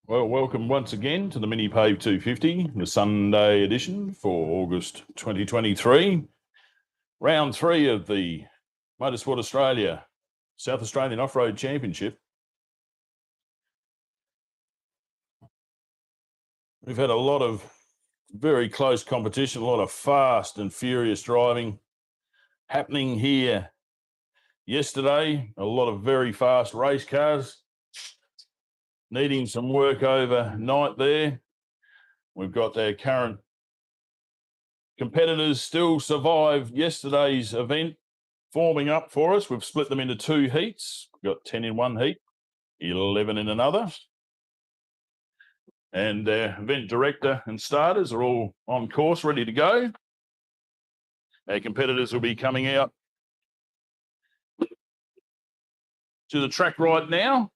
Well, welcome once again to the MINIPAVE 250, the Sunday edition for August 2023. Round 3 of the Motorsport Australia South Australian Off-Road Championship. We've had a lot of very close competition, a lot of fast and furious driving happening here yesterday. A lot of very fast race cars needing some work overnight there. We've got our current competitors still survived yesterday's event forming up for us. We've split them into 2 heats. We've got 10 in one heat, 11 in another. And our event director and starters are all on course, ready to go. Our competitors will be coming out to the track right now.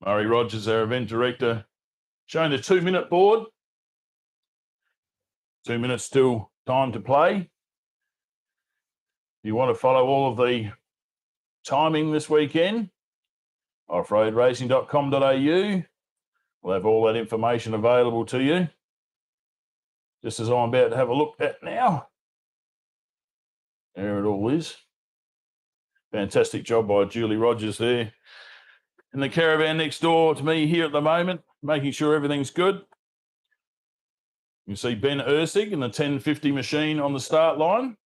Murray Rogers, our event director, showing the 2-minute board. 2 minutes still time to play. If you want to follow all of the timing this weekend, offroadracing.com.au. We'll have all that information available to you, just as I'm about to have a look at now. There it all is. Fantastic job by Julie Rogers there in the caravan next door to me here at the moment, making sure everything's good. You can see Ben Ursig in the 1050 machine on the start line,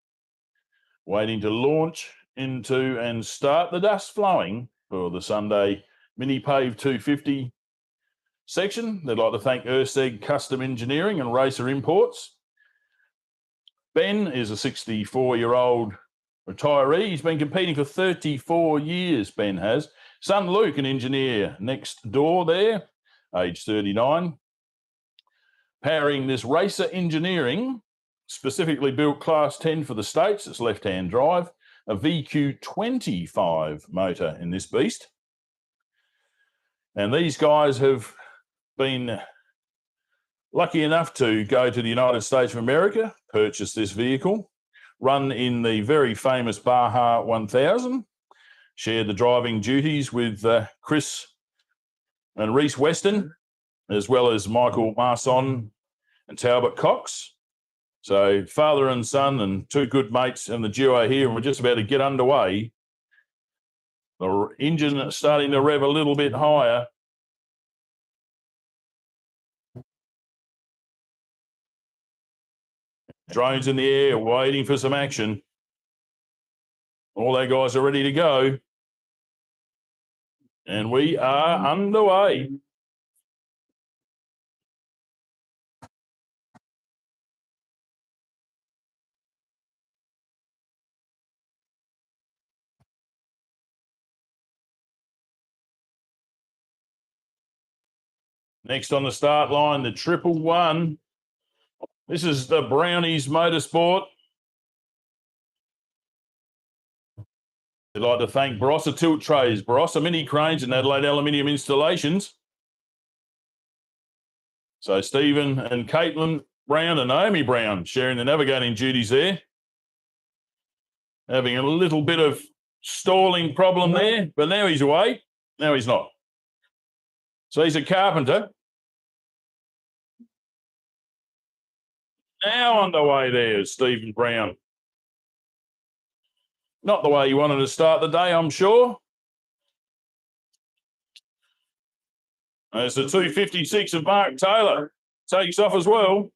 waiting to launch into and start the dust flowing for the Sunday MINIPAVE 250 section. They'd like to thank Ursig Custom Engineering and Racer Imports. Ben is a 64-year-old retiree. He's been competing for 34 years, Ben has. Son Luke, an engineer next door there, age 39. Powering this Racer Engineering, specifically built Class 10 for the States. It's left-hand drive, a VQ25 motor in this beast. And these guys have been lucky enough to go to the United States of America, purchase this vehicle, run in the very famous Baja 1000, shared the driving duties with Chris and Reese Weston, as well as Michael Marson and Talbot Cox. So father and son and 2 good mates and the duo here, and we're just about to get underway. The engine starting to rev a little bit higher. Drones in the air, waiting for some action. All our guys are ready to go. And we are underway. Next on the start line, the 111. This is the Brownies Motorsport. I'd like to thank Barossa Tilt Trays, Barossa Mini Cranes and Adelaide Aluminium Installations. So Stephen and Caitlin Brown and Naomi Brown sharing the navigating duties there. Having a little bit of stalling problem there, but now he's away. Now he's not. So he's a carpenter. Now underway there is Stephen Brown. Not the way you wanted to start the day, I'm sure. There's the 256 of Mark Taylor. Takes off as well.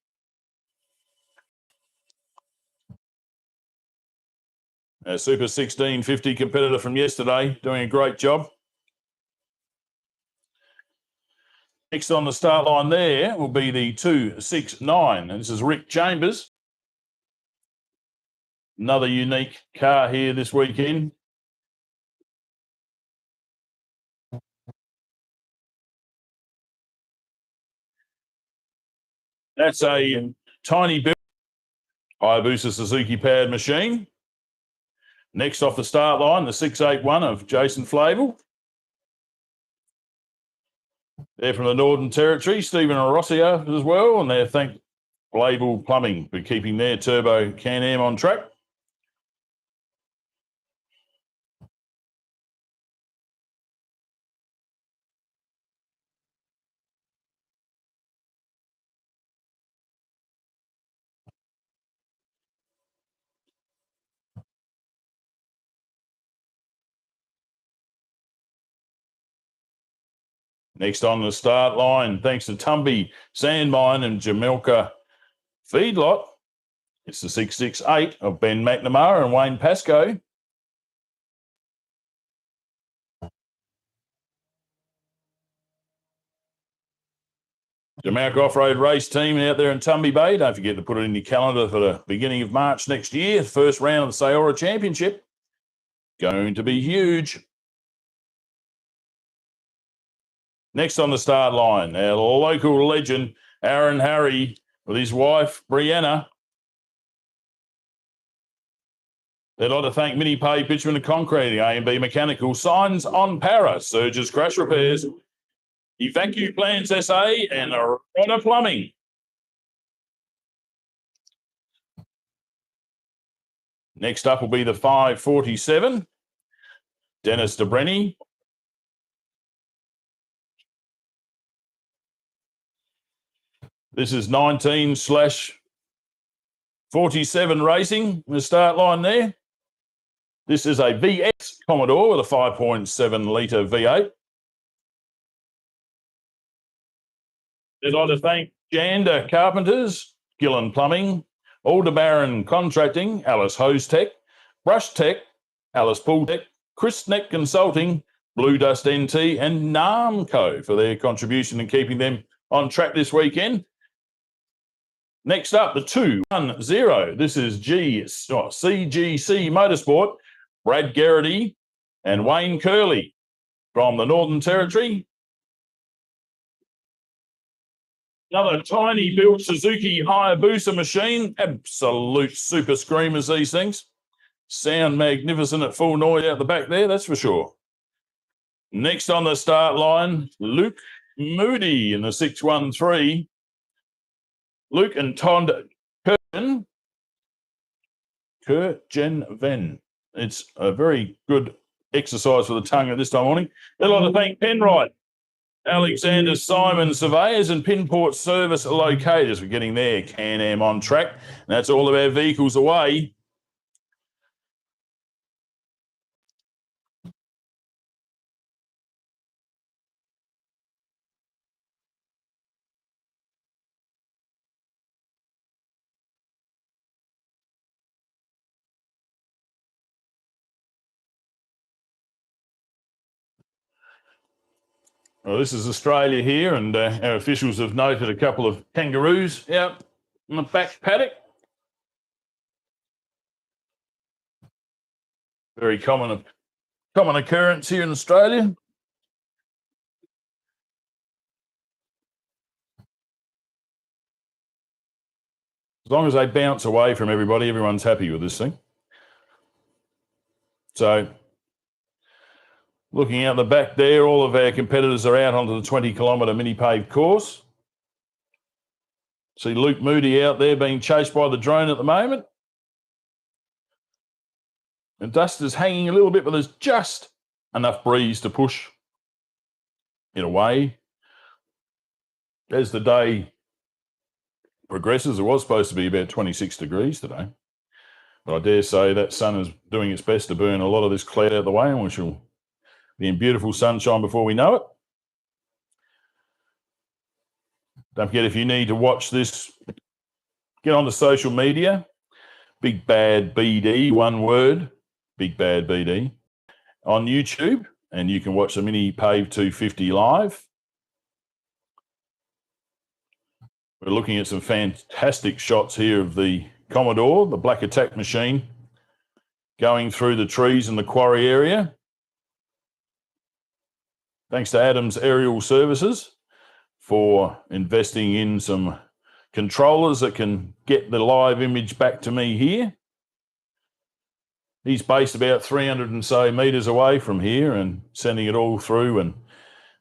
A Super 1650 competitor from yesterday, doing a great job. Next on the start line there will be the 269, and this is Rick Chambers. Another unique car here this weekend. That's a tiny build Hayabusa Suzuki powered machine. Next off the start line, the 681 of Jason Flavel. They're from the Northern Territory, Stephen Rossier as well, and they thank Label Plumbing for keeping their turbo Can-Am on track. Next on the start line, thanks to Tumby, Sandmine and Jamelka Feedlot, it's the 668 of Ben McNamara and Wayne Pascoe. Jamelka Off-Road Race Team out there in Tumby Bay. Don't forget to put it in your calendar for the beginning of March next year. First round of the Sayora Championship. Going to be huge. Next on the start line, our local legend, Aaron Harry, with his wife, Brianna. They'd like to thank MINIPAVE, Bitumen and Concrete, A&B Mechanical, Signs on Para, Surges Crash Repairs, Evacuate Plans SA, and Rotter Plumbing. Next up will be the 547, Dennis DeBrenny. This is 19/47 racing, the start line there. This is a VX Commodore with a 5.7 litre V8. I'd like to thank Janda Carpenters, Gillen Plumbing, Aldebaran Contracting, Alice Hose Tech, Brush Tech, Alice Pool Tech, Chris Neck Consulting, Blue Dust NT, and Namco for their contribution in keeping them on track this weekend. Next up, the 210. This is CGC Motorsport, Brad Garrity and Wayne Curley from the Northern Territory. Another tiny built Suzuki Hayabusa machine. Absolute super screamers, these things. Sound magnificent at full noise out the back there, that's for sure. Next on the start line, Luke Moody in the 613. Luke and Todd Kurtgen-Ven. It's a very good exercise for the tongue at this time of morning. I'd like to thank Penrite, Alexander Simon Surveyors and Pinport Service Locators for getting their Can-Am on track. And that's all of our vehicles away. Well, this is Australia here, and our officials have noted a couple of kangaroos out in the back paddock. Very common occurrence here in Australia. As long as they bounce away from everybody, everyone's happy with this thing. So, looking out the back there, all of our competitors are out onto the 20-kilometre MINIPAVE course. See Luke Moody out there being chased by the drone at the moment. The dust is hanging a little bit, but there's just enough breeze to push it away. As the day progresses, it was supposed to be about 26 degrees today. But I dare say that sun is doing its best to burn a lot of this cloud out the way, and we shall be in beautiful sunshine before we know it. Don't forget, if you need to watch this, get onto social media. Big Bad BD, one word, Big Bad BD, on YouTube, and you can watch the MINIPAVE 250 live. We're looking at some fantastic shots here of the Commodore, the Black Attack machine, going through the trees in the quarry area. Thanks to Adams Aerial Services for investing in some controllers that can get the live image back to me here. He's based about 300 and so metres away from here and sending it all through and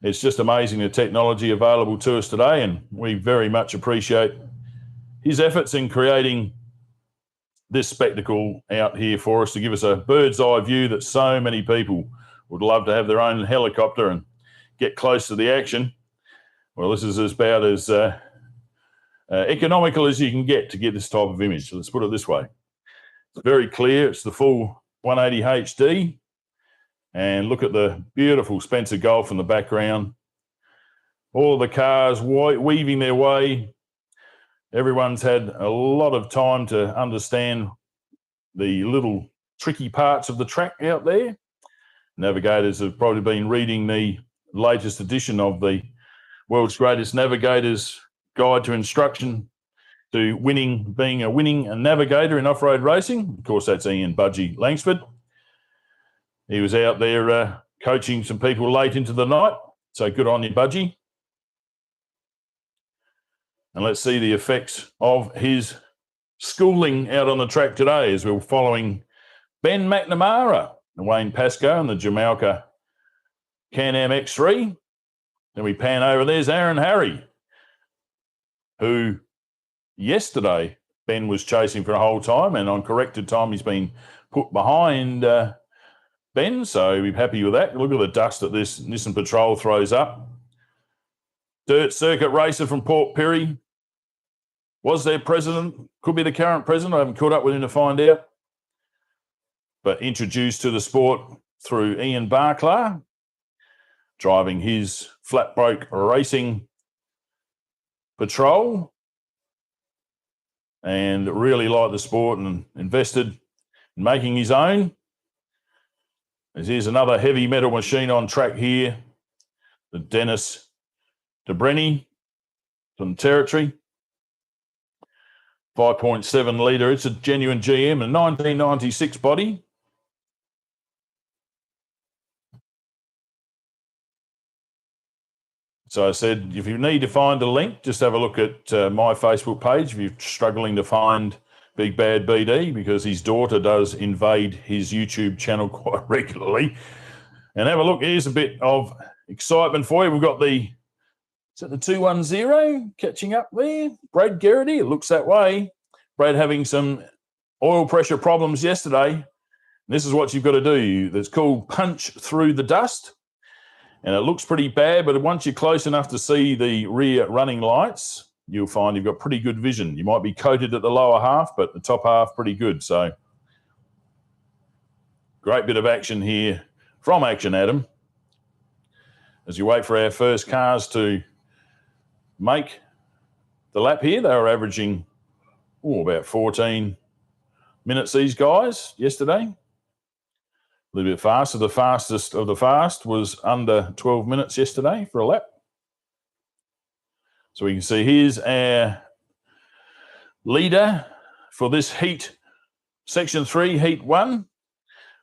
It's just amazing the technology available to us today, and we very much appreciate his efforts in creating this spectacle out here for us to give us a bird's eye view that so many people would love to have their own helicopter and get close to the action. Well, this is about as economical as you can get to get this type of image. So let's put it this way. It's very clear. It's the full 180 HD. And look at the beautiful Spencer Gulf in the background. All of the cars weaving their way. Everyone's had a lot of time to understand the little tricky parts of the track out there. Navigators have probably been reading the latest edition of the World's Greatest Navigators Guide to Instruction to being a winning navigator in off-road racing. Of course, that's Ian Budgie Langsford. He was out there coaching some people late into the night. So good on you, Budgie. And let's see the effects of his schooling out on the track today as we're following Ben McNamara, Wayne Pascoe, and the Jamaica Can-Am X3. Then we pan over, there's Aaron Harry, who yesterday Ben was chasing for a whole time, and on corrected time he's been put behind Ben, so we're happy with that. Look at the dust that this Nissan Patrol throws up. Dirt circuit racer from Port Pirie. Was their president, could be the current president. I haven't caught up with him to find out. But introduced to the sport through Ian Barclay, driving his flat broke racing Patrol, and really liked the sport and invested in making his own. Here's another heavy metal machine on track here, the Dennis DeBrenny from Territory. 5.7 litre. It's a genuine GM, a 1996 body. So I said, if you need to find a link, just have a look at my Facebook page if you're struggling to find Big Bad BD, because his daughter does invade his YouTube channel quite regularly. And have a look. Here's a bit of excitement for you. We've got the 210 catching up there. Brad Garrity, it looks that way. Brad having some oil pressure problems yesterday. And this is what you've got to do. It's called punch through the dust. And it looks pretty bad, but once you're close enough to see the rear running lights, you'll find you've got pretty good vision. You might be coated at the lower half, but the top half pretty good. So great bit of action here from Action Adam. As you wait for our first cars to make the lap here, they were averaging about 14 minutes, these guys, yesterday. A little bit faster. The fastest of the fast was under 12 minutes yesterday for a lap. So we can see here's our leader for this heat, Section 3, Heat 1.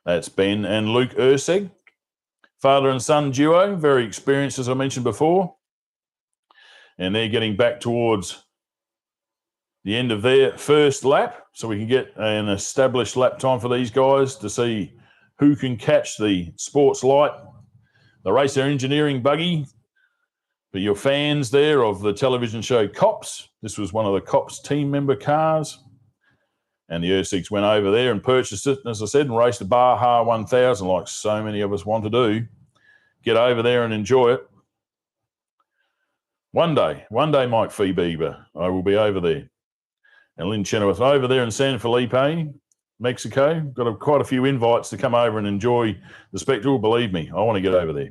That's Ben and Luke Urseg. Father and son duo, very experienced, as I mentioned before. And they're getting back towards the end of their first lap, so we can get an established lap time for these guys to see who can catch the Sports Light, the Racer Engineering buggy. For your fans there of the television show Cops, this was one of the Cops team member cars. And the Ursegs went over there and purchased it, as I said, and raced a Baja 1000 like so many of us want to do. Get over there and enjoy it. One day, Mike Feebeber, I will be over there. And Lynn Chenoweth over there in San Felipe, Mexico. Got quite a few invites to come over and enjoy the spectacle. Believe me, I want to get over there.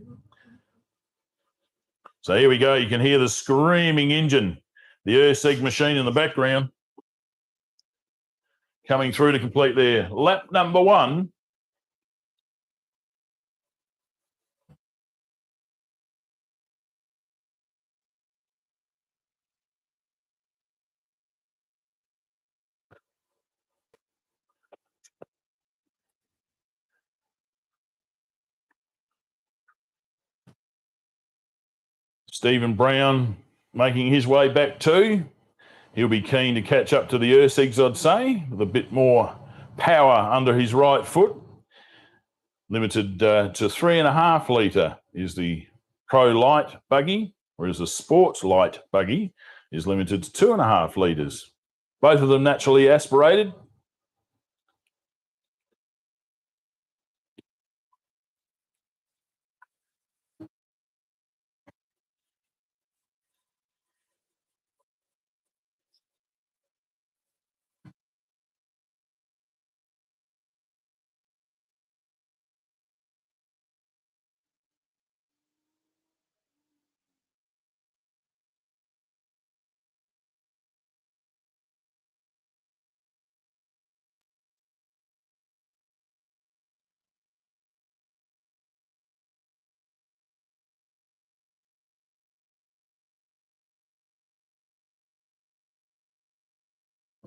So here we go. You can hear the screaming engine, the Urseg machine in the background, coming through to complete their lap number 1. Stephen Brown making his way back too. He'll be keen to catch up to the Ursegs, I'd say, with a bit more power under his right foot. Limited to 3.5 litre is the Pro Light buggy, whereas the Sport Light buggy is limited to 2.5 litres. Both of them naturally aspirated.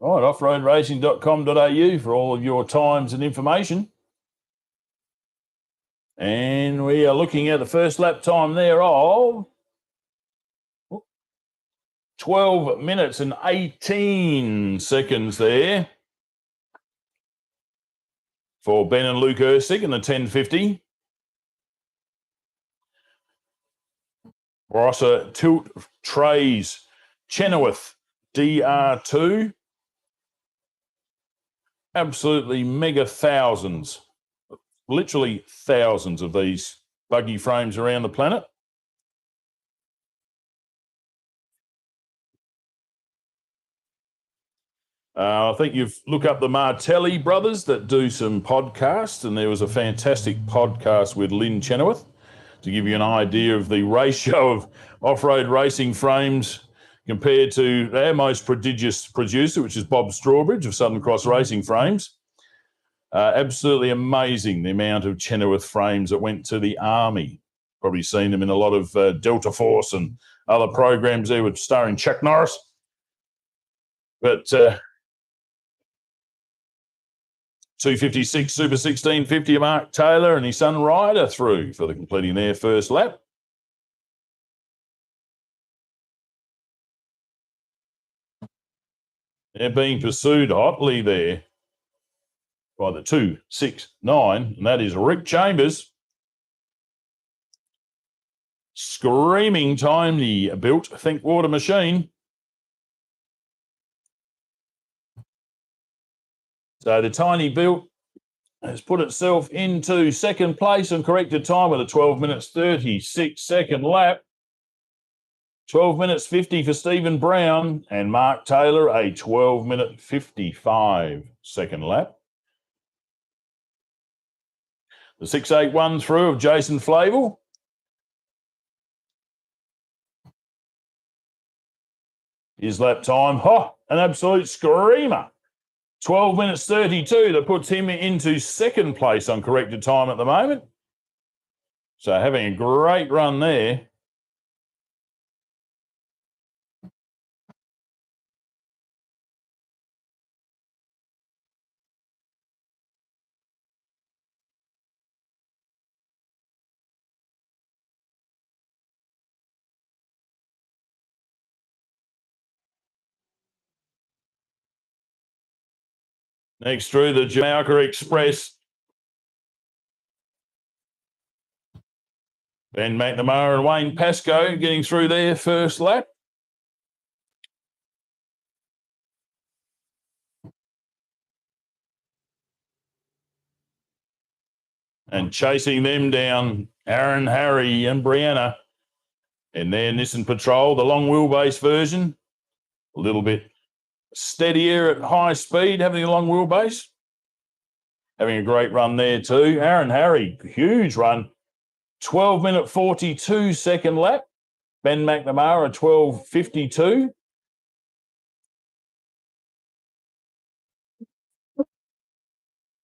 All right, offroadracing.com.au for all of your times and information. And we are looking at the first lap time there of 12 minutes and 18 seconds there for Ben and Luke Ursig in the 1050. Rosser Tilt Trays Chenoweth DR2. Absolutely mega thousands, literally thousands of these buggy frames around the planet. I think you've looked up the Martelli brothers that do some podcasts, and there was a fantastic podcast with Lynn Chenoweth to give you an idea of the ratio of off-road racing frames compared to our most prodigious producer, which is Bob Strawbridge of Southern Cross Racing Frames. Absolutely amazing the amount of Chenoweth frames that went to the Army. Probably seen them in a lot of Delta Force and other programs there with starring Chuck Norris. But 256 Super 1650 Mark Taylor and his son Ryder through for the completing their first lap. They're being pursued hotly there by the 269, and that is Rick Chambers. Screaming tiny built Think Water machine. So the tiny built has put itself into second place and corrected time with a 12 minutes 36 second lap. 12 minutes 50 for Stephen Brown, and Mark Taylor a 12 minute 55 second lap. The 681 through of Jason Flavel. His lap time, an absolute screamer. 12 minutes 32, that puts him into second place on corrected time at the moment. So having a great run there. Next through the Jamaica Express. Ben McNamara and Wayne Pascoe getting through their first lap. And chasing them down, Aaron, Harry and Brianna. And their Nissan Patrol, the long wheelbase version. A little bit steadier at high speed, having a long wheelbase. Having a great run there too. Aaron Harry, huge run. 12 minute 42 second lap. Ben McNamara, 12:52.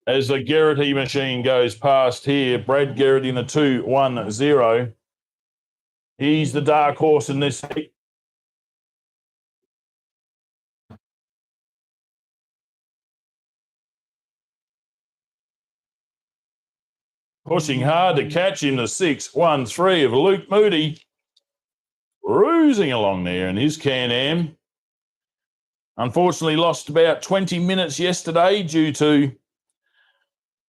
As the Garrity machine goes past here, Brad Garrity in the 210. He's the dark horse in this heat. Pushing hard to catch him, the 613 of Luke Moody. Cruising along there in his Can-Am. Unfortunately lost about 20 minutes yesterday due to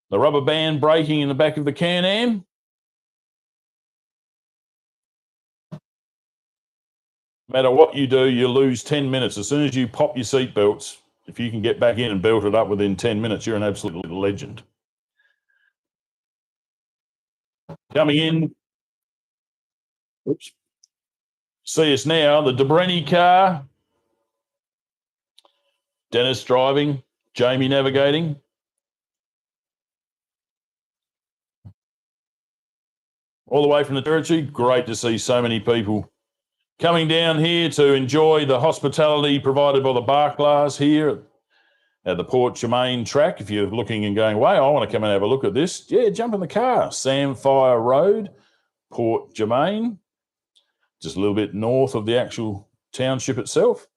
the rubber band breaking in the back of the Can-Am. No matter what you do, you lose 10 minutes. As soon as you pop your seatbelts, if you can get back in and belt it up within 10 minutes, you're an absolute legend. Coming in, oops, see us now, the Germein car. Dennis driving, Jamie navigating. All the way from the territory, great to see so many people coming down here to enjoy the hospitality provided by the Barclays here at the Port Germein track. If you're looking and going, "Wow, I want to come and have a look at this," yeah, jump in the car. Samphire Road, Port Germein, just a little bit north of the actual township itself.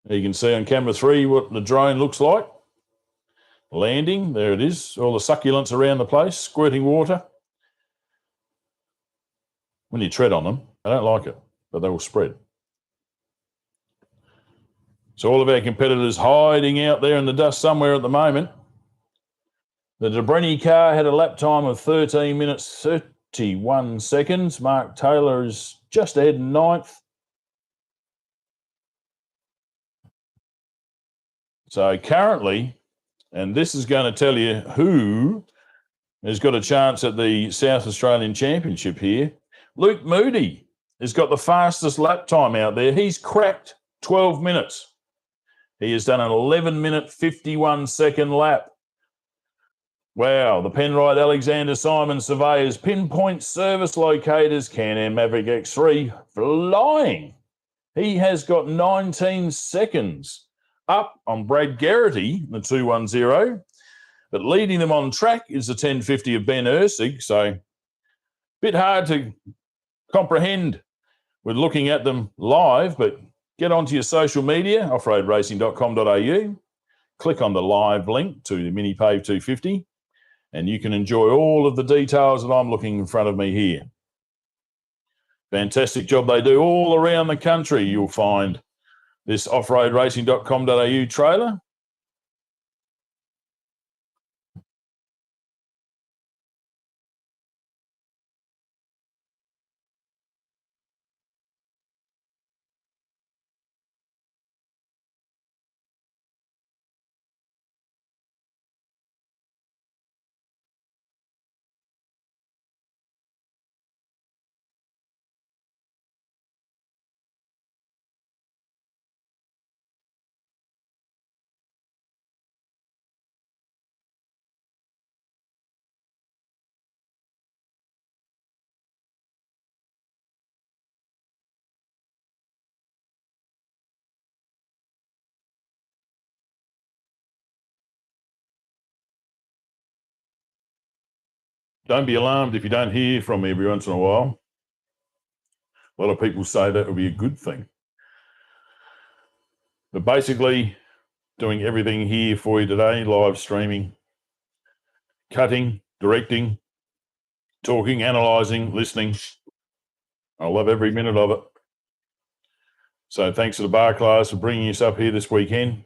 You can see on camera 3 what the drone looks like. Landing, there it is. All the succulents around the place, squirting water. When you tread on them, I don't like it, but they will spread. So all of our competitors hiding out there in the dust somewhere at the moment. The Germein car had a lap time of 13 minutes 31 seconds. Mark Taylor is just ahead in 9th. So currently, and this is going to tell you who has got a chance at the South Australian Championship here. Luke Moody has got the fastest lap time out there. He's cracked 12 minutes. He has done an 11-minute, 51-second lap. Wow, the Penrite Alexander Simon Surveyors Pinpoint Service Locators Can-Am Maverick X3 flying. He has got 19 seconds up on Brad Garrity, the 210. But leading them on track is the 1050 of Ben Ursig. So a bit hard to comprehend with looking at them live, but get onto your social media, offroadracing.com.au, click on the live link to the MINIPAVE 250, and you can enjoy all of the details that I'm looking in front of me here. Fantastic job they do all around the country. You'll find this offroadracing.com.au trailer. Don't be alarmed if you don't hear from me every once in a while. A lot of people say that would be a good thing. But basically, doing everything here for you today, live streaming, cutting, directing, talking, analysing, listening. I love every minute of it. So thanks to the Barclays for bringing us up here this weekend.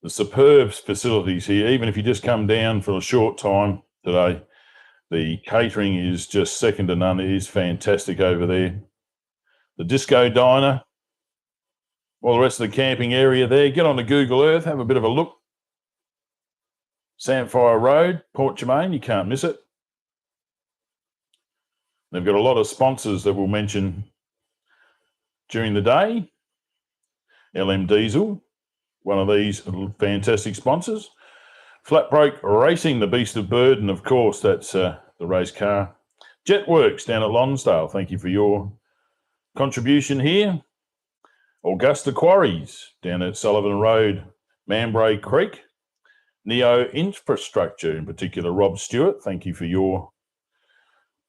The superb facilities here, even if you just come down for a short time today, the catering is just second to none. It is fantastic over there. The Disco Diner, all the rest of the camping area there. Get on to Google Earth, have a bit of a look. Samphire Road, Port Germein, you can't miss it. They've got a lot of sponsors that we'll mention during the day. LM Diesel, one of these fantastic sponsors. Flat Brake Racing, the beast of burden, of course, that's the race car. Jetworks down at Lonsdale, thank you for your contribution here. Augusta Quarries down at Sullivan Road, Mambray Creek. Neo Infrastructure, in particular, Rob Stewart, thank you for your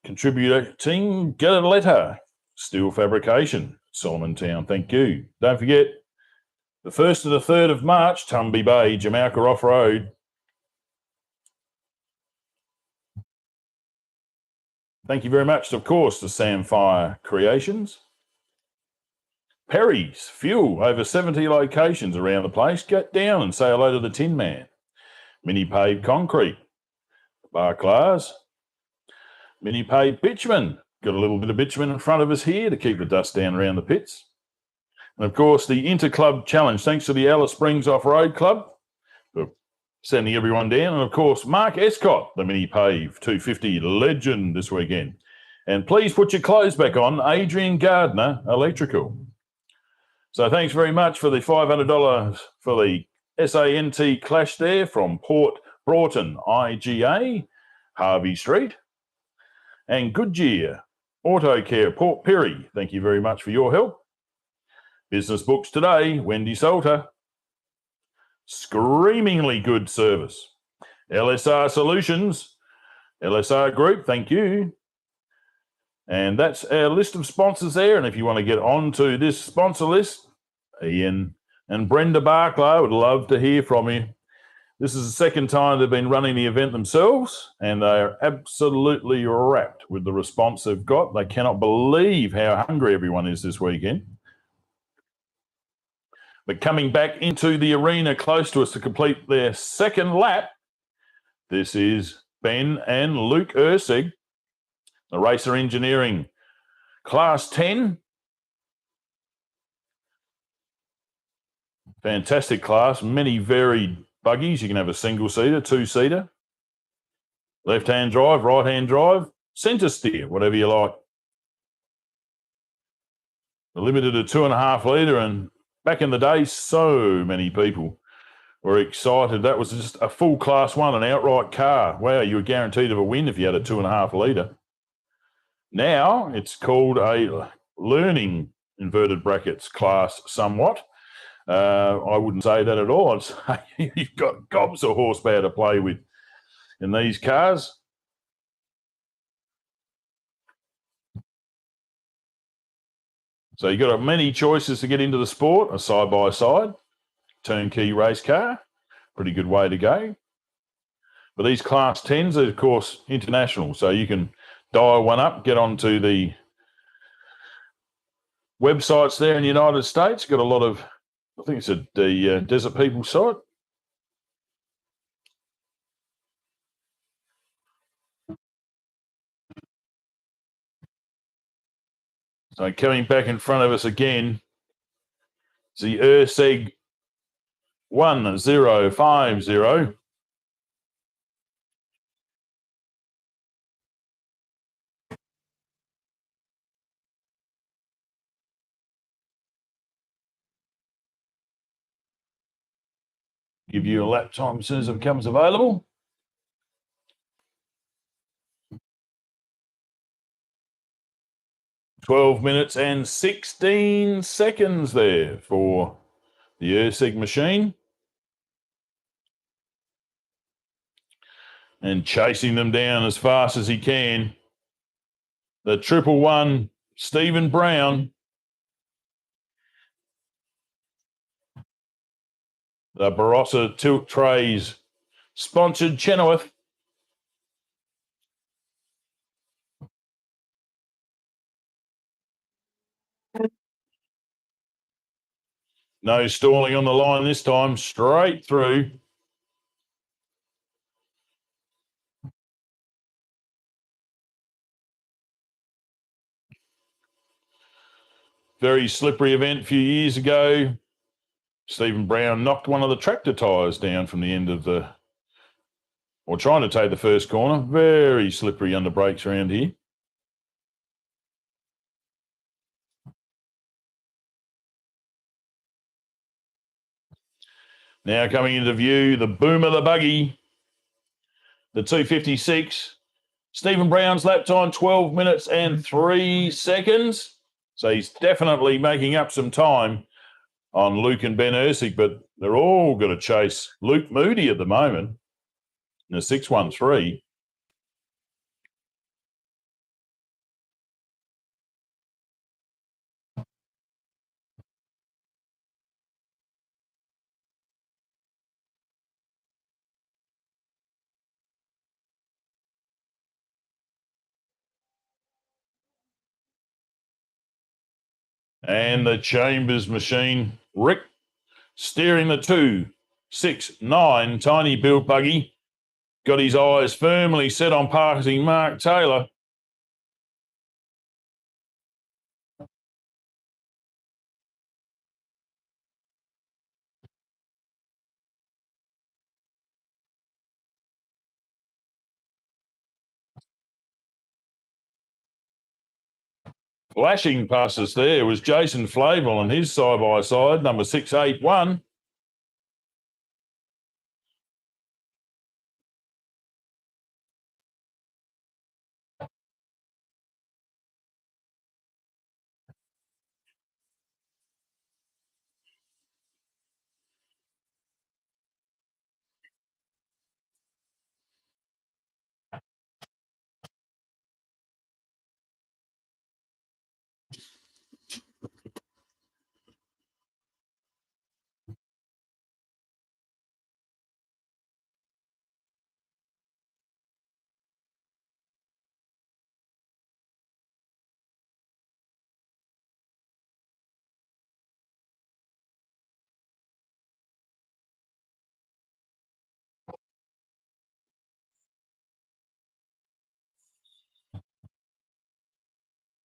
contributing. Get a letter, Steel Fabrication, Solomon Town, thank you. Don't forget, the 1st to the 3rd of March, Tumby Bay, Jamaica Off-Road. Thank you very much, of course, to Samphire Creations. Perry's Fuel, over 70 locations around the place. Get down and say hello to the Tin Man. MINIPAVE Concrete, Barclays. MINIPAVE bitumen. Got a little bit of bitumen in front of us here to keep the dust down around the pits. And of course, the Inter-Club Challenge, thanks to the Alice Springs Off-Road Club for sending everyone down. And of course, Mark Escott, the MINIPAVE 250 legend this weekend. And please put your clothes back on, Adrian Gardner Electrical. So thanks very much for the $500 for the SANT Clash there from Port Broughton, IGA, Harvey Street. And Goodyear Auto Care, Port Perry, thank you very much for your help. Business Books Today, Wendy Salter. Screamingly good service. LSR Solutions, LSR Group, thank you. And that's our list of sponsors there. And if you want to get onto this sponsor list, Ian and Brenda Barclay, I would love to hear from you. This is the second time they've been running the event themselves, and they are absolutely wrapped with the response they've got. They cannot believe how hungry everyone is this weekend. But coming back into the arena close to us to complete their second lap, this is Ben and Luke Ursig, the Racer Engineering Class 10. Fantastic class, many varied buggies. You can have a single-seater, two-seater, left-hand drive, right-hand drive, centre steer, whatever you like. They're limited to 2.5 litre, and back in the day, so many people were excited. That was just a full Class 1, an outright car. Wow, you were guaranteed of a win if you had a 2.5 litre. Now it's called a learning, inverted brackets, class somewhat. I wouldn't say that at all. I'd say you've got gobs of horsepower to play with in these cars. So you've got many choices to get into the sport, a side-by-side, turnkey race car, pretty good way to go. But these Class 10s are, of course, international, so you can dial one up, get onto the websites there in the United States. Got a lot of, I think it's the Desert People site. So coming back in front of us again, it's the Urseg 1050. Give you a lap time as soon as it becomes available. $12 minutes and 16 seconds there for the Ursig machine. And chasing them down as fast as he can. The 111 Stephen Brown. The Barossa Tilt Trays sponsored Chenoweth. No stalling on the line this time, straight through. Very slippery event a few years ago. Stephen Brown knocked one of the tractor tyres down from the end of the, or trying to take the first corner. Very slippery under brakes around here. Now coming into view, the boom of the buggy, the 256. Stephen Brown's lap time, 12 minutes and 3 seconds. So he's definitely making up some time on Luke and Ben Ursig, but they're all going to chase Luke Moody at the moment in a 613. And the Chambers machine, Rick, steering the 269 tiny build buggy, got his eyes firmly set on passing Mark Taylor. Flashing past us there was Jason Flavel on his side-by-side, number 681.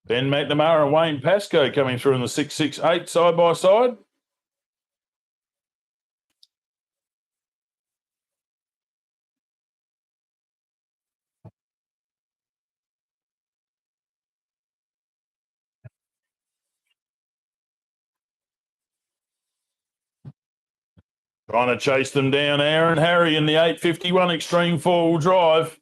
Ben McNamara and Wayne Pascoe coming through in the 668 side-by-side. Trying to chase them down, Aaron Harry in the 851 Extreme four-wheel drive.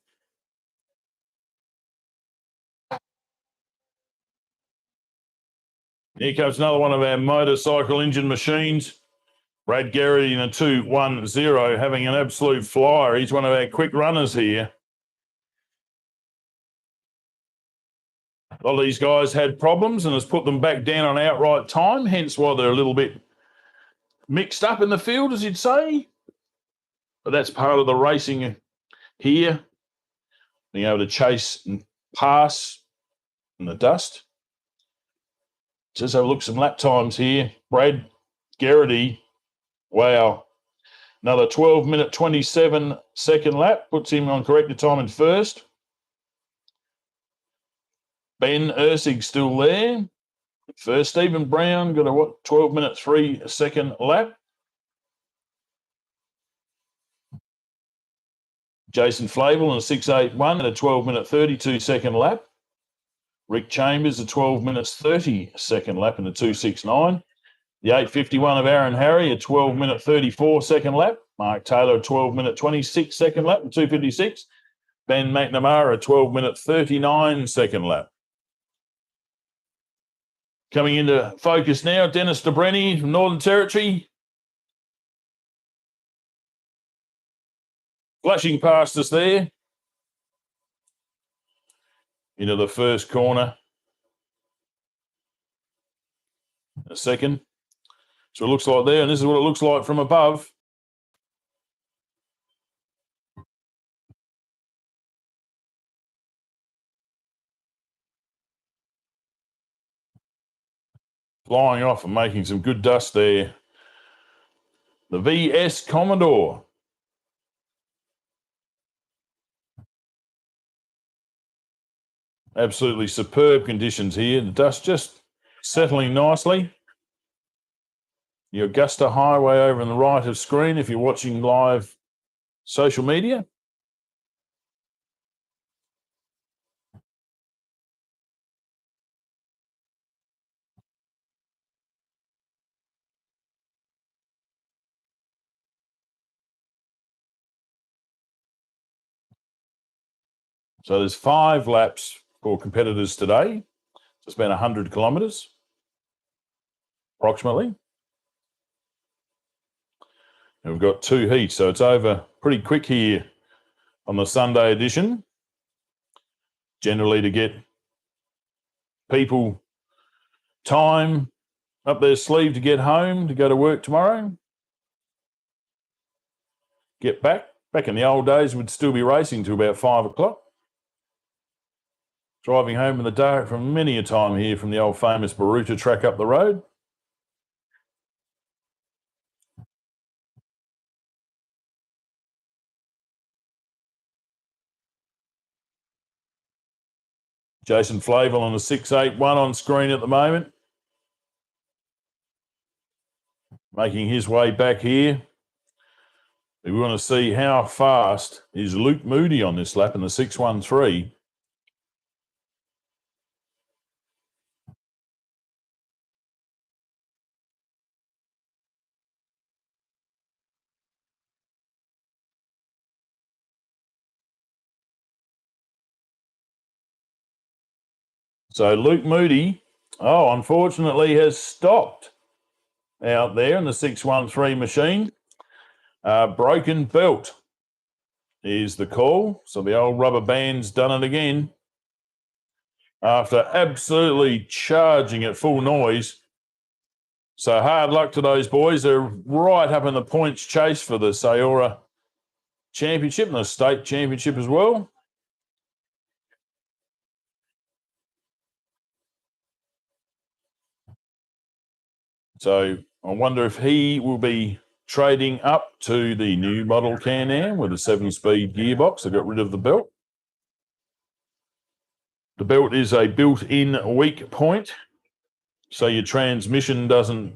Here comes another one of our motorcycle engine machines. Brad Garrity in a 210, having an absolute flyer. He's one of our quick runners here. A lot of these guys had problems and has put them back down on outright time, hence why they're a little bit mixed up in the field, as you'd say. But that's part of the racing here, being able to chase and pass in the dust. Just have a look at some lap times here. Brad Garrity, wow. Another 12-minute, 27-second lap. Puts him on corrected time in first. Ben Ursig still there. First, Stephen Brown got a 12-minute, 3-second lap. Jason Flavel in a 681 and a 12-minute, 32-second lap. Rick Chambers, a 12 minutes, 30-second lap in the 269. The 851 of Aaron Harry, a 12-minute, 34-second lap. Mark Taylor, a 12-minute, 26-second lap in 256. Ben McNamara, a 12-minute, 39-second lap. Coming into focus now, Dennis DeBrenny from Northern Territory. Flashing past us there. Into the first corner. A second. So it looks like there, and this is what it looks like from above. Flying off and making some good dust there. The VS Commodore. Absolutely superb conditions here. The dust just settling nicely. The Augusta Highway over on the right of screen if you're watching live social media. So there's 5 laps for competitors today. It's about 100 kilometres, approximately. And we've got 2 heats, so it's over pretty quick here on the Sunday edition. Generally to get people time up their sleeve to get home, to go to work tomorrow. Get back. Back in the old days, we'd still be racing till about 5 o'clock. Driving home in the dark from many a time here from the old famous Baruta track up the road. Jason Flavel on the 681 on screen at the moment. Making his way back here. We want to see how fast is Luke Moody on this lap in the 613. So Luke Moody, unfortunately has stopped out there in the 613 machine. Broken belt is the call. So the old rubber band's done it again. After absolutely charging at full noise. So hard luck to those boys. They're right up in the points chase for the Sayora Championship and the State Championship as well. So I wonder if he will be trading up to the new model Can-Am with a 7-speed gearbox. I got rid of the belt. The belt is a built-in weak point, so your transmission doesn't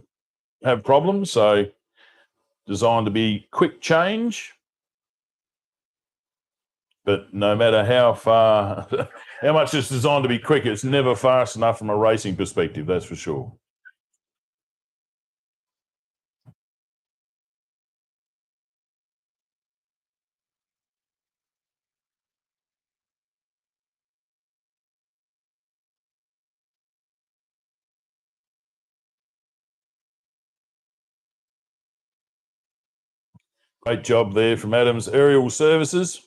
have problems. So designed to be quick change. But no matter how far, how much it's designed to be quick, it's never fast enough from a racing perspective, that's for sure. Great job there from Adams Aerial Services.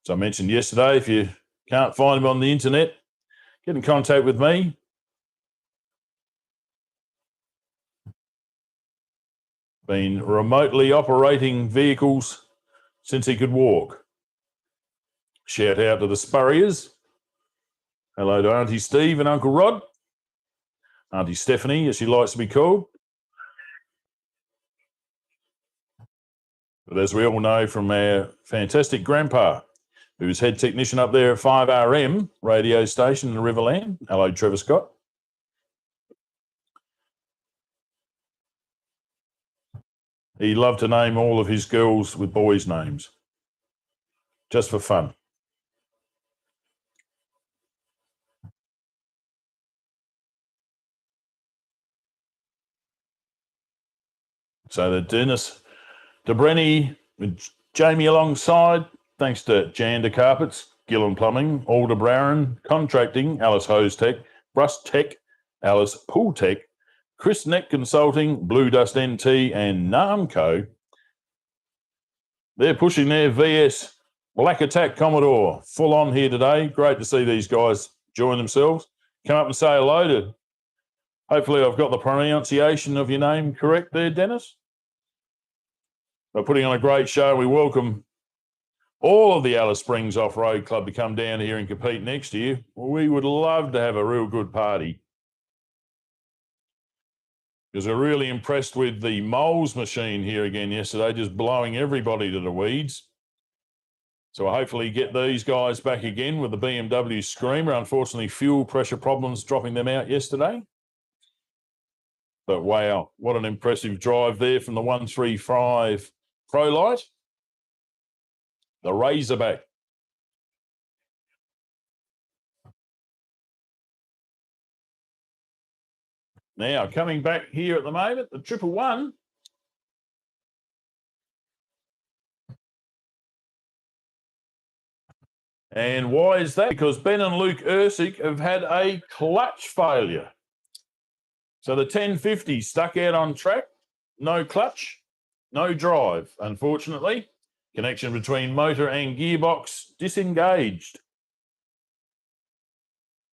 As I mentioned yesterday, if you can't find him on the internet, get in contact with me. Been remotely operating vehicles since he could walk. Shout out to the Spurriers. Hello to Auntie Steve and Uncle Rod. Auntie Stephanie, as she likes to be called. But as we all know from our fantastic grandpa, who was head technician up there at 5RM radio station in the Riverland. Hello, Trevor Scott. He loved to name all of his girls with boys' names, just for fun. So the Dennis DeBrenny with Jamie alongside, thanks to Janda Carpets, Gillen Plumbing, Alder Brown Contracting, Alice Hose Tech, Brust Tech, Alice Pool Tech, Chris Neck Consulting, Blue Dust NT, and Namco. They're pushing their VS Black Attack Commodore full on here today. Great to see these guys join themselves. Come up and say hello to. Hopefully I've got the pronunciation of your name correct there, Dennis. We're putting on a great show. We welcome all of the Alice Springs Off-Road Club to come down here and compete next year. We would love to have a real good party. Because we're really impressed with the Moles machine here again yesterday, just blowing everybody to the weeds. So we'll hopefully get these guys back again with the BMW Screamer. Unfortunately, fuel pressure problems dropping them out yesterday. But wow, what an impressive drive there from the 135 Pro Light. The Razorback. Now, coming back here at the moment, the 111. And why is that? Because Ben and Luke Ersick have had a clutch failure. So the 1050 stuck out on track, no clutch, no drive, unfortunately. Connection between motor and gearbox disengaged.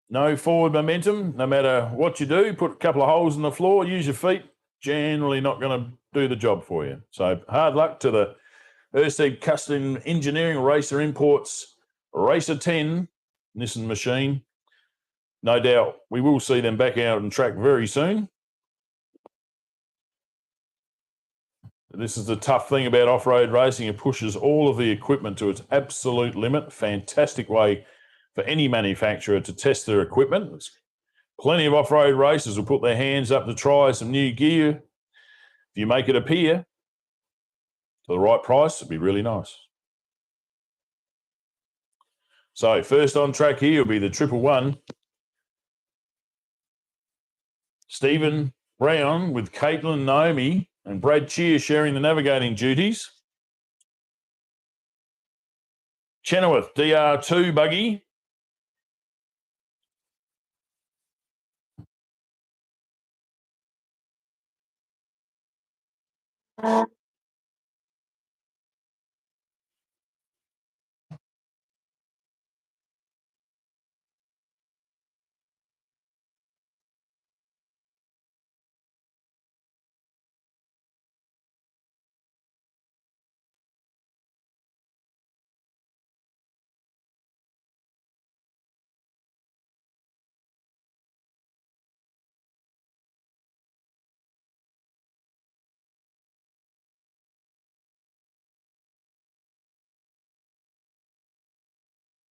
No forward momentum, no matter what you do. Put a couple of holes in the floor, use your feet, generally not going to do the job for you. So hard luck to the Ersteg Custom Engineering Racer Imports Racer 10 Nissan machine. No doubt we will see them back out on track very soon. This is the tough thing about off-road racing. It pushes all of the equipment to its absolute limit. Fantastic way for any manufacturer to test their equipment. There's plenty of off-road racers will put their hands up to try some new gear. If you make it appear to the right price, it'd be really nice. So first on track here will be the 111. Stephen Brown with Caitlin Naomi and Brad Cheer sharing the navigating duties. Chenoweth DR2 buggy.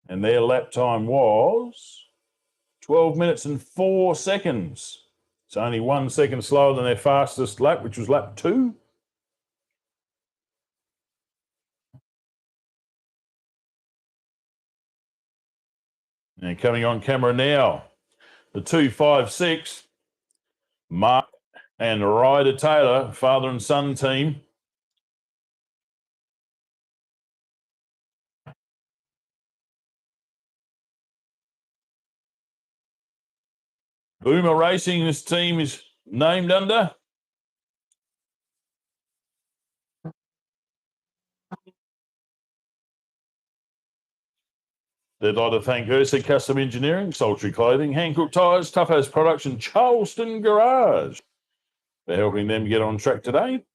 And their lap time was 12 minutes and 4 seconds. It's only 1 second slower than their fastest lap, which was lap 2. And coming on camera now, the 256, Mark and Ryder Taylor, father and son team. Boomer Racing, this team is named under. They'd like to thank Ursa Custom Engineering, Sultry Clothing, Hankook Tyres, Tough As Production, Charleston Garage for helping them get on track today.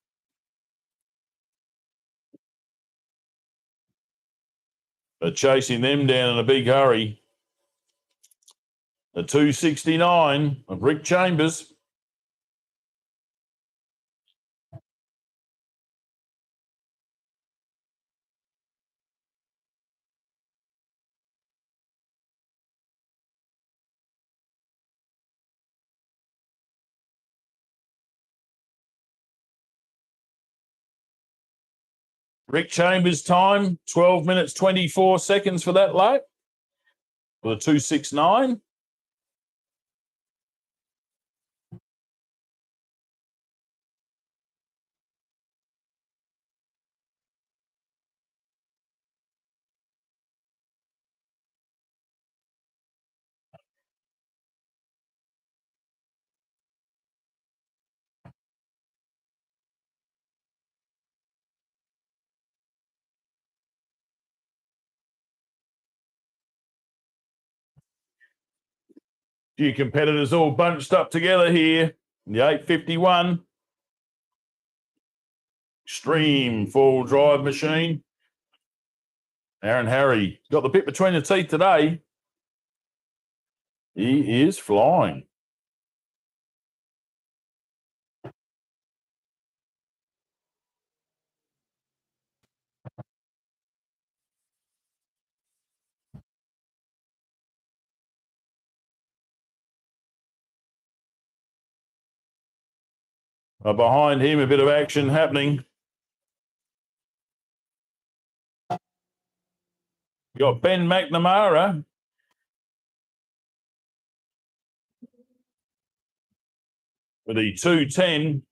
But chasing them down in a big hurry, the 269 of Rick Chambers. Rick Chambers' time, 12 minutes, 24 seconds for that lap for the 269. Few competitors all bunched up together here. The 851. Extreme four-wheel drive machine. Aaron Harry got the bit between the teeth today. He is flying. Behind him, a bit of action happening. You got Ben McNamara. With the 210.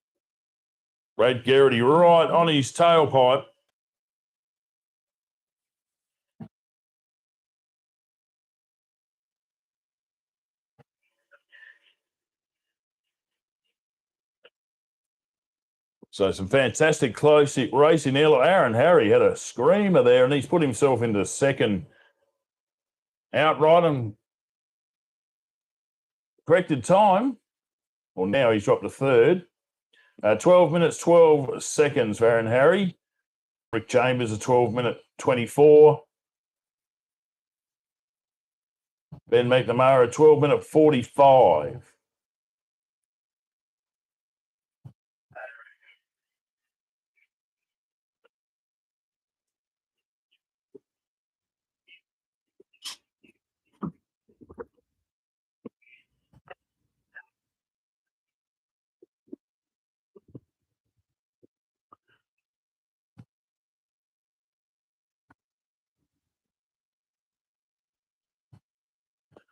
Brad Garrity right on his tailpipe. So some fantastic close racing there. Aaron Harry had a screamer there, and he's put himself into second outright and corrected time. Well, now he's dropped to third. 12 minutes, 12 seconds for Aaron Harry. Rick Chambers, a 12 minute 24. Ben McNamara, 12 minute 45.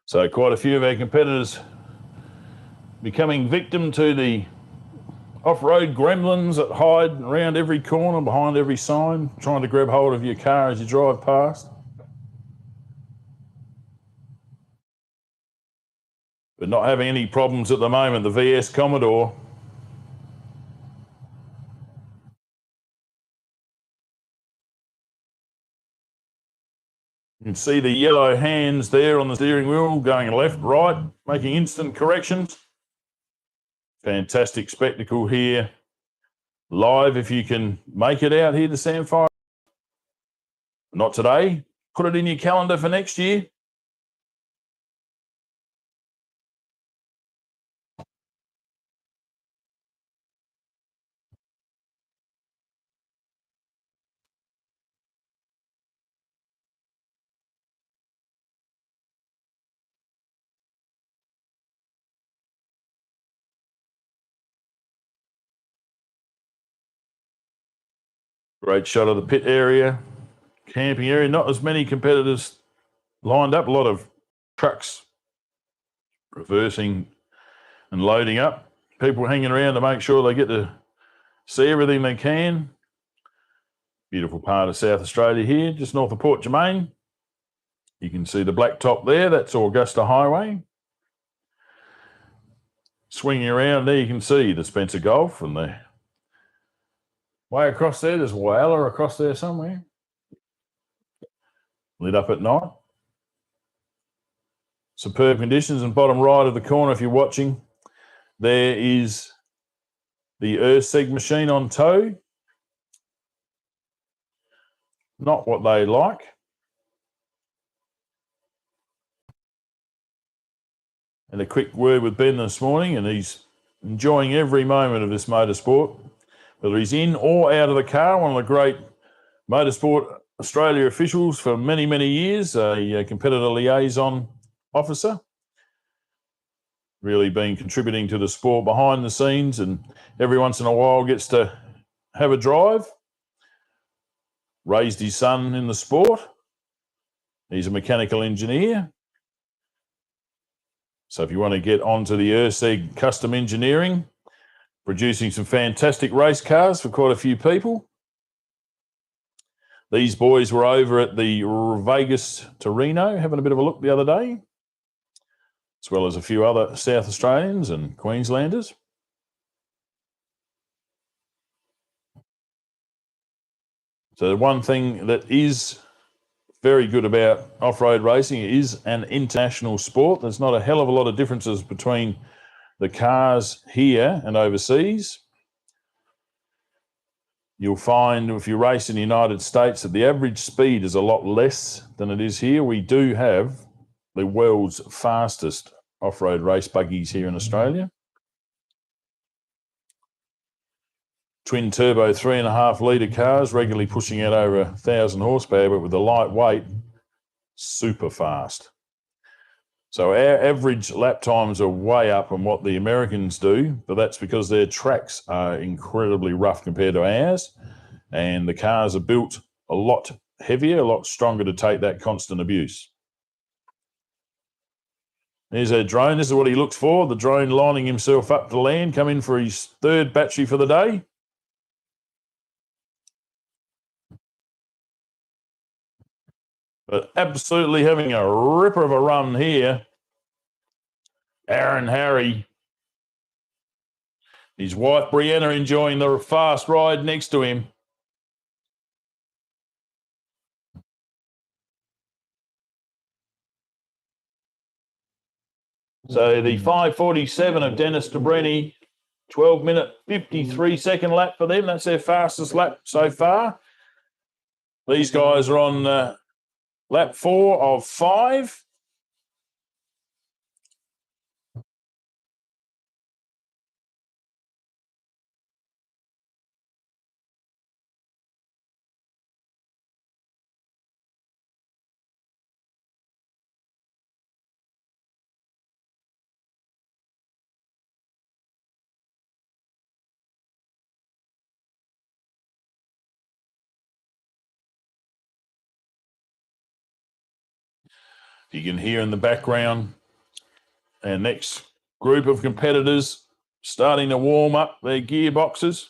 So quite a few of our competitors becoming victim to the off-road gremlins that hide around every corner, behind every sign, trying to grab hold of your car as you drive past. But not having any problems at the moment, the VS Commodore. You can see the yellow hands there on the steering wheel going left, right, making instant corrections. Fantastic spectacle here. Live, if you can make it out here to Samphire. Not today. Put it in your calendar for next year. Great shot of the pit area, camping area. Not as many competitors lined up. A lot of trucks reversing and loading up. People hanging around to make sure they get to see everything they can. Beautiful part of South Australia here, just north of Port Germein. You can see the black top there. That's Augusta Highway. Swinging around there, you can see the Spencer Golf, and the way across there's Whaler across there somewhere. Lit up at night. Superb conditions, and bottom right of the corner, if you're watching, there is the Earthseg machine on tow. Not what they like. And a quick word with Ben this morning, and he's enjoying every moment of this motorsport, whether he's in or out of the car. One of the great Motorsport Australia officials for many, many years, a competitor liaison officer, really been contributing to the sport behind the scenes, and every once in a while gets to have a drive. Raised his son in the sport. He's a mechanical engineer. So if you want to get onto the Earthseg custom engineering, producing some fantastic race cars for quite a few people. These boys were over at the Vegas to Reno having a bit of a look the other day, as well as a few other South Australians and Queenslanders. So the one thing that is very good about off-road racing is an international sport. There's not a hell of a lot of differences between the cars here and overseas. You'll find if you race in the United States that the average speed is a lot less than it is here. We do have the world's fastest off-road race buggies here in Australia. Twin turbo 3.5 litre cars, regularly pushing out over 1,000 horsepower, but with the lightweight, super fast. So our average lap times are way up on what the Americans do, but that's because their tracks are incredibly rough compared to ours, and the cars are built a lot heavier, a lot stronger to take that constant abuse. There's our drone. This is what he looks for. The drone lining himself up to land, come in for his third battery for the day. But absolutely having a ripper of a run here. Aaron Harry. His wife Brianna enjoying the fast ride next to him. So the 5:47 of Dennis DeBrenny, 12-minute, 53-second lap for them. That's their fastest lap so far. These guys are on lap 4 of 5. You can hear in the background our next group of competitors starting to warm up their gearboxes,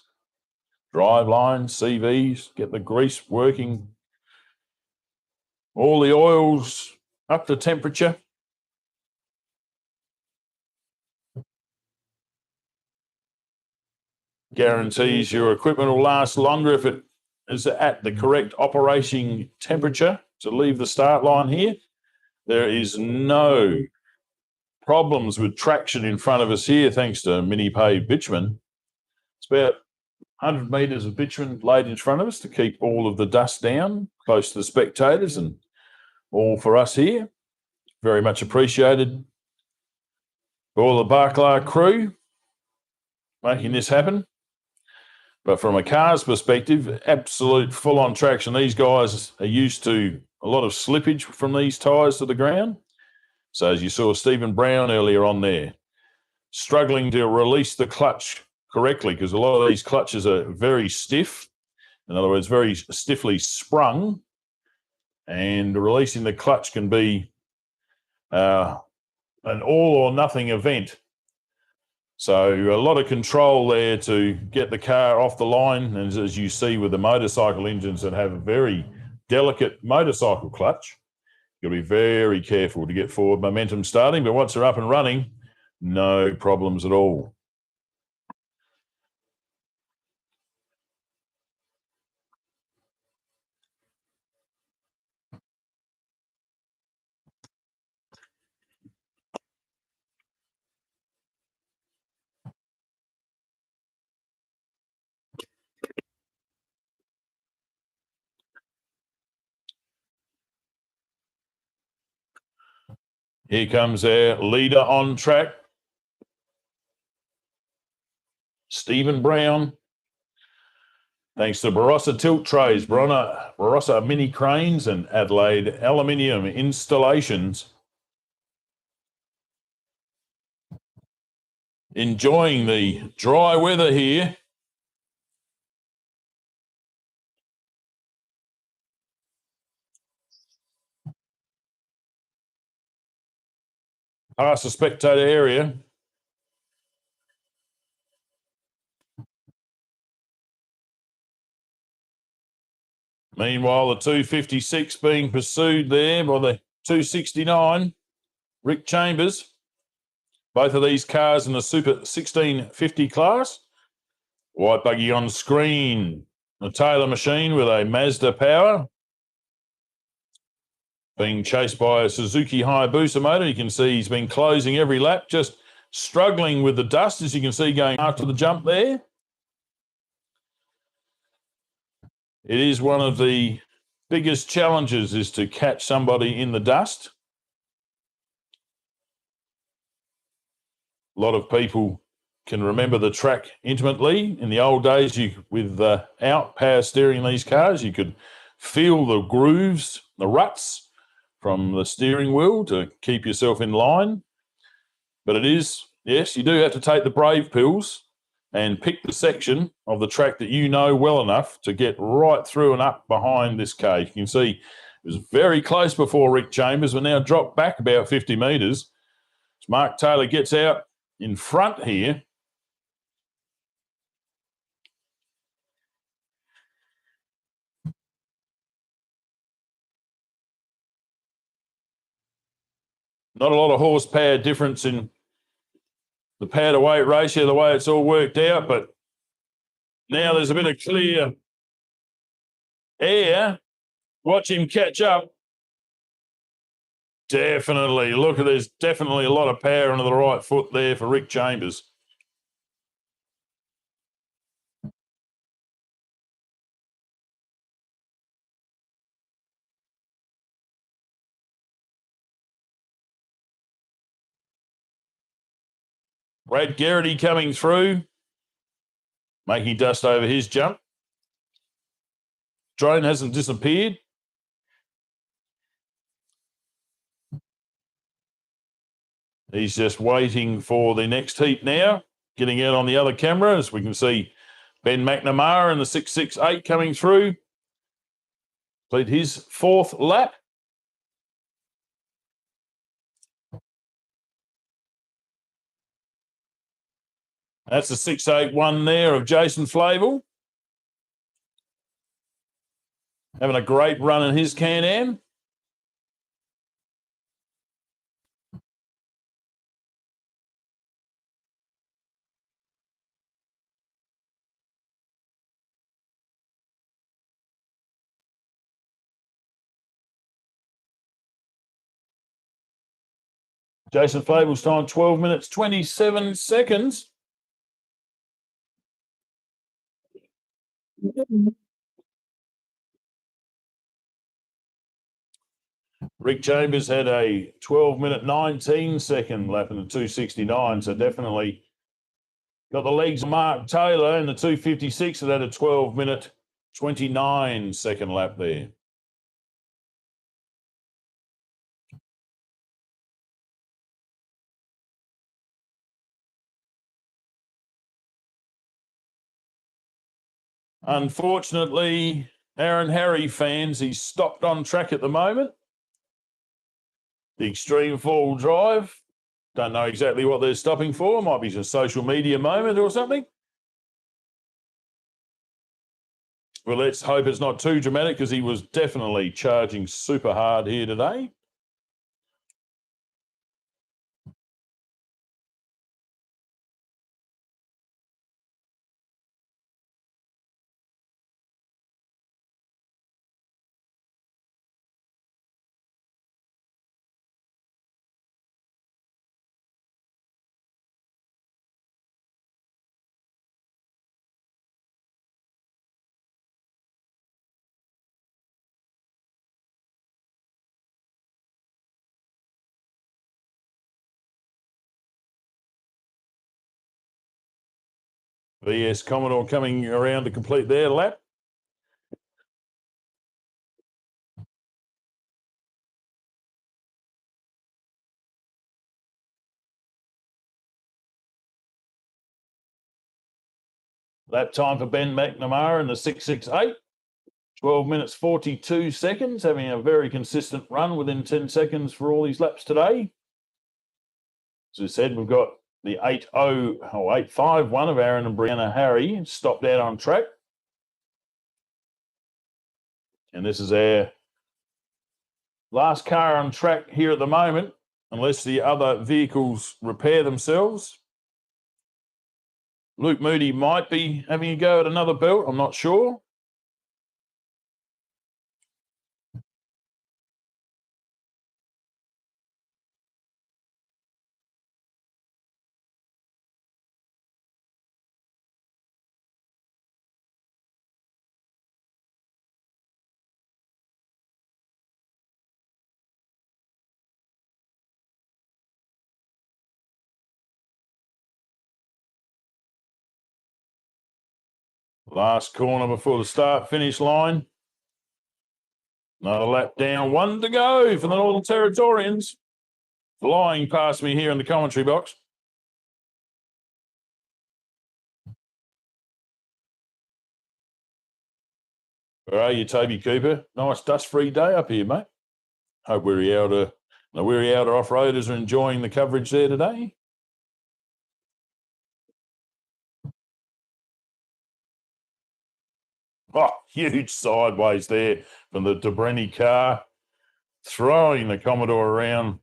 drive lines, CVs, get the grease working, all the oils up to temperature. Guarantees your equipment will last longer if it is at the correct operating temperature. to leave the start line here. There is no problems with traction in front of us here, thanks to MINIPAVE bitumen. It's about 100 metres of bitumen laid in front of us to keep all of the dust down, close to the spectators and all for us here. Very much appreciated. All the Barclay crew making this happen. But from a car's perspective, absolute full-on traction. These guys are used to a lot of slippage from these tyres to the ground. So as you saw Stephen Brown earlier on there, struggling to release the clutch correctly because a lot of these clutches are very stiff. In other words, very stiffly sprung. And releasing the clutch can be an all or nothing event. So a lot of control there to get the car off the line. And as you see with the motorcycle engines that have a very delicate motorcycle clutch, you'll be very careful to get forward momentum starting. But once they're up and running, no problems at all. Here comes our leader on track, Stephen Brown. Thanks to Barossa tilt trays, Barossa mini cranes and Adelaide aluminium installations. Enjoying the dry weather here. Past the spectator area. Meanwhile, the 256 being pursued there by the 269, Rick Chambers. Both of these cars in the Super 1650 class. White buggy on screen. A Taylor machine with a Mazda power. Being chased by a Suzuki Hayabusa motor. You can see he's been closing every lap, just struggling with the dust, as you can see going after the jump there. It is one of the biggest challenges is to catch somebody in the dust. A lot of people can remember the track intimately. In the old days, without power steering these cars, you could feel the grooves, the ruts from the steering wheel to keep yourself in line. But it is, yes, you do have to take the brave pills and pick the section of the track that you know well enough to get right through and up behind this car. You can see it was very close before Rick Chambers, but now dropped back about 50 metres. Mark Taylor gets out in front here. Not a lot of horsepower difference in the power to weight ratio, the way it's all worked out, but now there's a bit of clear air. Watch him catch up. Definitely. Look, there's definitely a lot of power under the right foot there for Rick Chambers. Brad Garrity coming through, making dust over his jump. Drone hasn't disappeared. He's just waiting for the next heat now, getting out on the other camera, as we can see Ben McNamara in the 668 coming through. Played his fourth lap. That's the 681 there of Jason Flavel. Having a great run in his Can-Am. Jason Fable's time, 12 minutes, 27 seconds. Rick Chambers had a 12-minute, 19-second lap in the 269, so definitely got the legs of Mark Taylor in the 256 that had a 12-minute, 29-second lap there. Unfortunately, Aaron Harry fans, he's stopped on track at the moment. The extreme four-wheel drive. Don't know exactly what they're stopping for. Might be a social media moment or something. Well, let's hope it's not too dramatic because he was definitely charging super hard here today. VS Commodore coming around to complete their lap. Lap time for Ben McNamara in the 668. 12 minutes, 42 seconds, having a very consistent run within 10 seconds for all these laps today. As I said, we've got the 851 of Aaron and Brianna Harry stopped out on track. And this is our last car on track here at the moment, unless the other vehicles repair themselves. Luke Moody might be having a go at another belt. I'm not sure. Last corner before the start-finish line. Another lap down, one to go for the Northern Territorians. Flying past me here in the commentary box. Where are you, Toby Cooper? Nice dust-free day up here, mate. Hope the Weary Outer off-roaders are enjoying the coverage there today. Oh, huge sideways there from the Debreni car, throwing the Commodore around.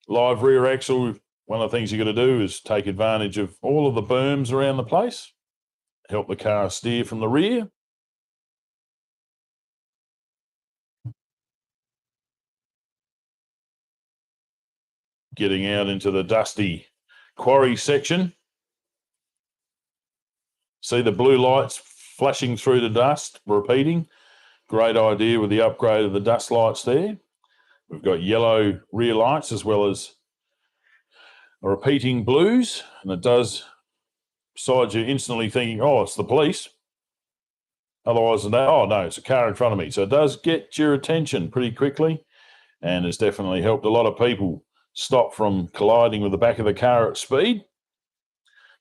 Live rear axle, one of the things you got to do is take advantage of all of the berms around the place, help the car steer from the rear. Getting out into the dusty quarry section. See the blue lights flashing through the dust, repeating. Great idea with the upgrade of the dust lights there. We've got yellow rear lights as well as repeating blues, and it does side you instantly thinking, oh, it's the police. Otherwise, oh, no, it's a car in front of me. So it does get your attention pretty quickly, and has definitely helped a lot of people stop from colliding with the back of the car at speed,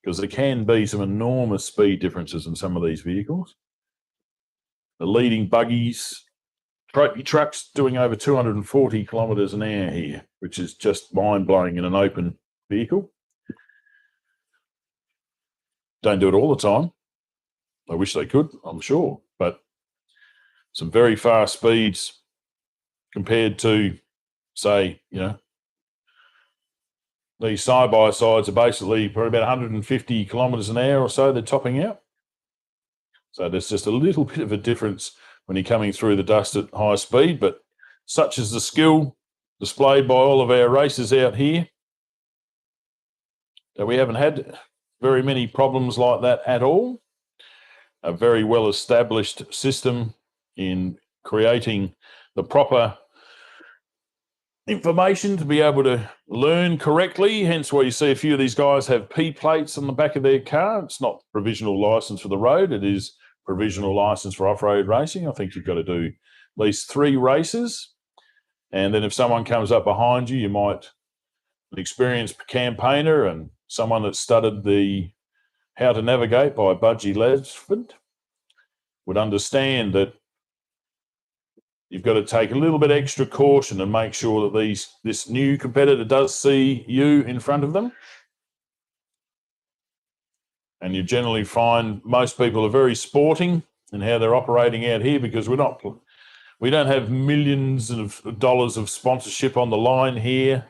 because there can be some enormous speed differences in some of these vehicles. The leading buggies, trophy trucks doing over 240 kilometres an hour here, which is just mind-blowing in an open vehicle. Don't do it all the time. I wish they could, I'm sure, but some very fast speeds compared to, say, these side-by-sides are basically probably about 150 kilometres an hour or so they're topping out. So there's just a little bit of a difference when you're coming through the dust at high speed, but such is the skill displayed by all of our racers out here. So we haven't had very many problems like that at all. A very well-established system in creating the proper information to be able to learn correctly, hence why you see a few of these guys have P plates on the back of their car. It's not provisional license for the road, it is provisional license for off-road racing. I think you've got to do at least 3 races, and then if someone comes up behind you, you might, an experienced campaigner and someone that studied the How to Navigate by Budgie Ledford would understand that you've got to take a little bit extra caution and make sure that this new competitor does see you in front of them. And you generally find most people are very sporting in how they're operating out here, because we don't have millions of dollars of sponsorship on the line here.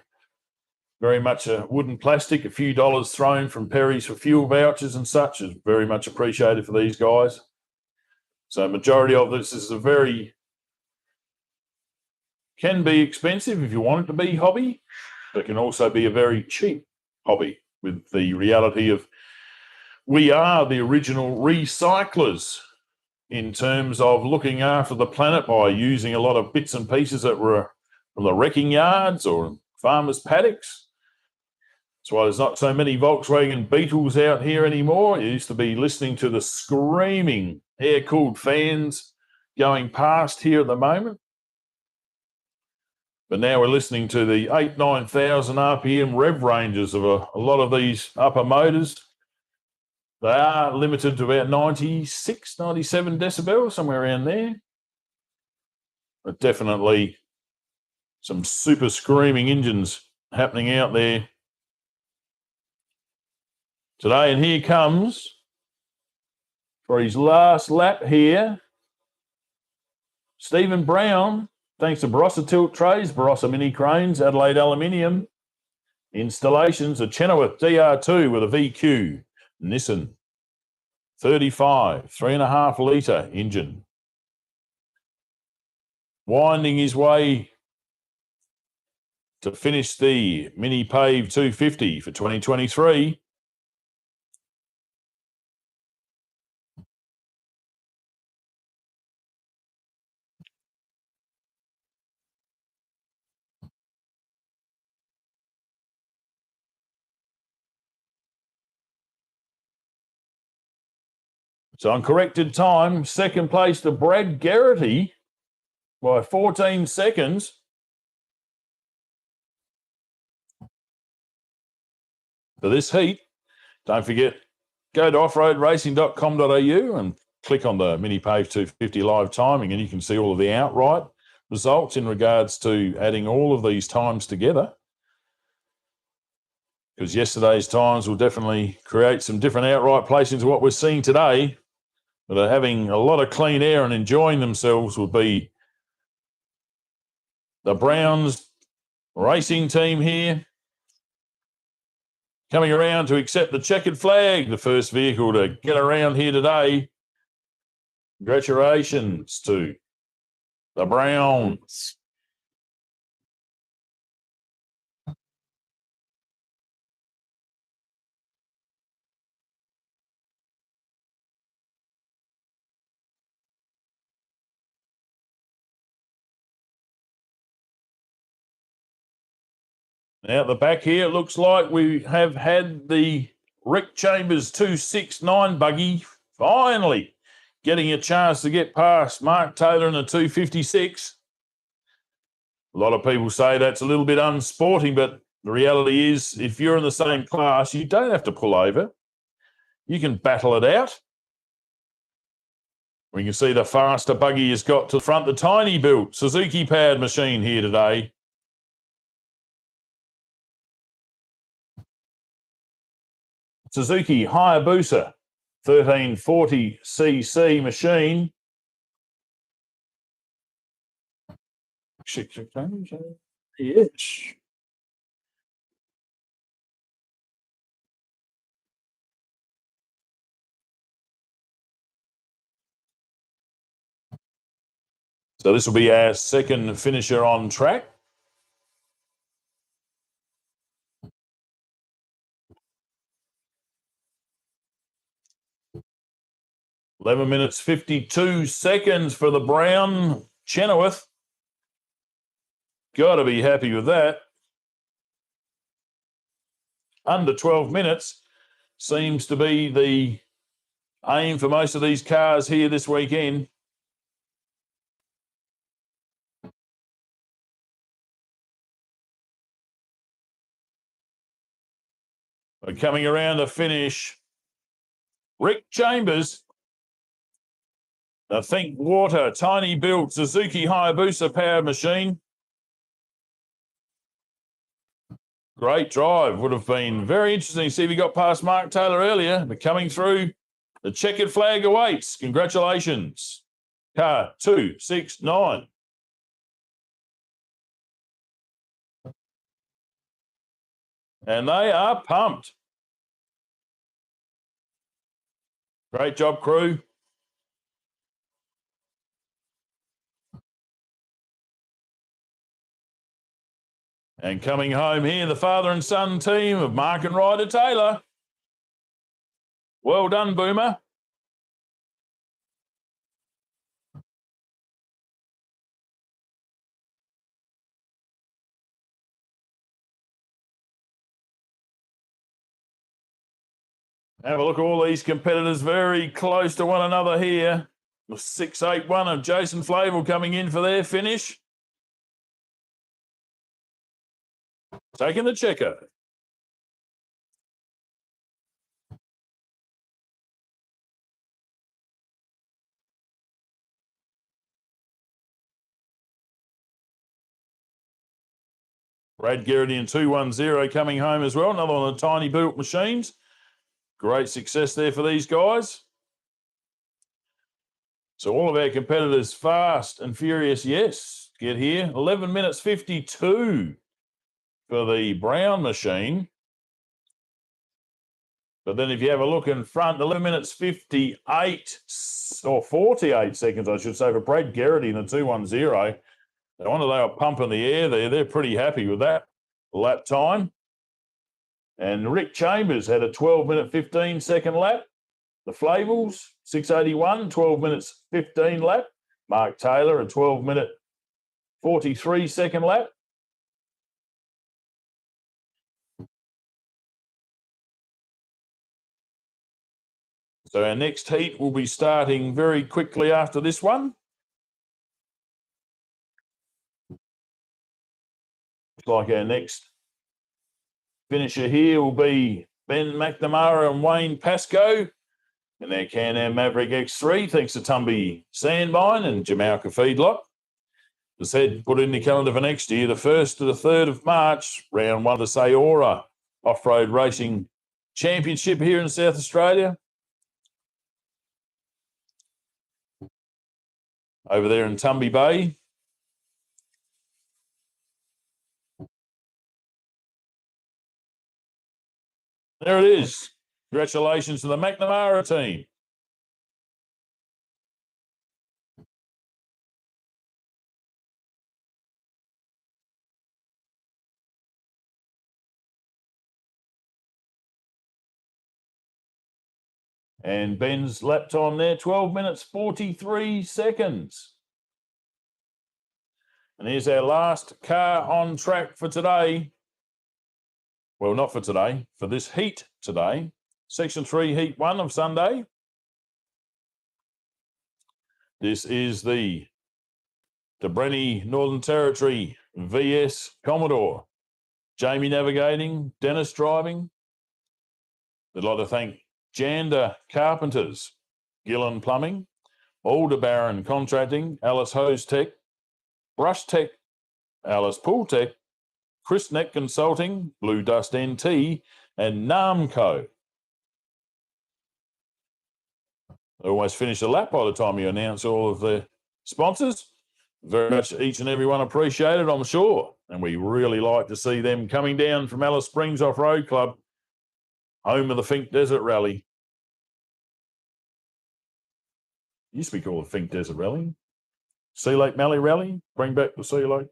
Very much a wooden plastic, a few dollars thrown from Perry's for fuel vouchers and such is very much appreciated for these guys. So majority of this is can be expensive if you want it to be hobby, but it can also be a very cheap hobby, with the reality of we are the original recyclers in terms of looking after the planet by using a lot of bits and pieces that were from the wrecking yards or farmers' paddocks. That's why there's not so many Volkswagen Beetles out here anymore. You used to be listening to the screaming air-cooled fans going past here at the moment. But now we're listening to the 8,000-9,000 RPM rev ranges of a lot of these upper motors. They are limited to about 96, 97 decibels, somewhere around there. But definitely some super screaming engines happening out there today. And here comes, for his last lap here, Stephen Brown. Thanks to Barossa Tilt Trays, Barossa Mini Cranes, Adelaide Aluminium Installations, a Chenoweth DR2 with a VQ Nissan 35, 3.5 litre engine. Winding his way to finish the MINIPAVE 250 for 2023. So on corrected time, second place to Brad Garrity by 14 seconds. For this heat, don't forget, go to offroadracing.com.au and click on the MINIPAVE 250 live timing, and you can see all of the outright results in regards to adding all of these times together. Because yesterday's times will definitely create some different outright placings to what we're seeing today. But are having a lot of clean air and enjoying themselves would be the Browns racing team here, coming around to accept the checkered flag, the first vehicle to get around here today. Congratulations to the Browns. Now at the back here, it looks like we have had the Rick Chambers 269 buggy finally getting a chance to get past Mark Taylor in the 256. A lot of people say that's a little bit unsporting, but the reality is if you're in the same class, you don't have to pull over. You can battle it out. We can see the faster buggy has got to the front, the tiny built Suzuki powered machine here today. Suzuki Hayabusa 1340cc machine. Yes. So this will be our second finisher on track. 11 minutes 52 seconds for the brown Chenoweth. Got to be happy with that. Under 12 minutes seems to be the aim for most of these cars here this weekend. We're coming around to finish. Rick Chambers, the Think Water, tiny build Suzuki Hayabusa powered machine. Great drive. Would have been very interesting to see if he got past Mark Taylor earlier, but coming through, the checkered flag awaits. Congratulations. Car 269. And they are pumped. Great job, crew. And coming home here, the father and son team of Mark and Ryder Taylor. Well done, Boomer. Have a look at all these competitors very close to one another here. The 681 of Jason Flavel coming in for their finish. Taking the checker. Brad Garrity and 210 coming home as well. Another one of the tiny built machines. Great success there for these guys. So all of our competitors fast and furious, yes, get here. 11 minutes 52 for the brown machine. But then if you have a look in front, 11 minutes 58 or 48 seconds, I should say, for Brad Garrity and the 210. No wonder they were pumping the air there. They're pretty happy with that lap time. And Rick Chambers had a 12-minute 15-second lap. The Flavels, 681, 12 minutes 15 lap. Mark Taylor, a 12-minute 43-second lap. So our next heat will be starting very quickly after this one. Looks like our next finisher here will be Ben McNamara and Wayne Pascoe in their Can-Am Maverick X3, thanks to Tumby Sandmine and Jamaica Feedlot. As said, put in the calendar for next year, the 1st to the 3rd of March, round 1 of the Sayora Off-Road Racing Championship here in South Australia. Over there in Tumby Bay. There it is. Congratulations to the McNamara team. And Ben's lap time there, 12 minutes 43 seconds. And here's our last car on track for today. Well, not for today, for this heat today. Section 3, Heat 1 of Sunday. This is the Brenny Northern Territory VS Commodore. Jamie navigating, Dennis driving. I'd like to thank Janda Carpenters, Gillen Plumbing, Aldebaran Contracting, Alice Hose Tech, Brush Tech, Alice Pool Tech, Chris Neck Consulting, Blue Dust NT, and Namco. I always finish a lap by the time you announce all of the sponsors. Very much each and every one appreciated, I'm sure. And we really like to see them coming down from Alice Springs Off-Road Club, home of the Fink Desert Rally. Used to be called the Fink Desert Rally. Sea Lake Mallee Rally, bring back the Sea Lake.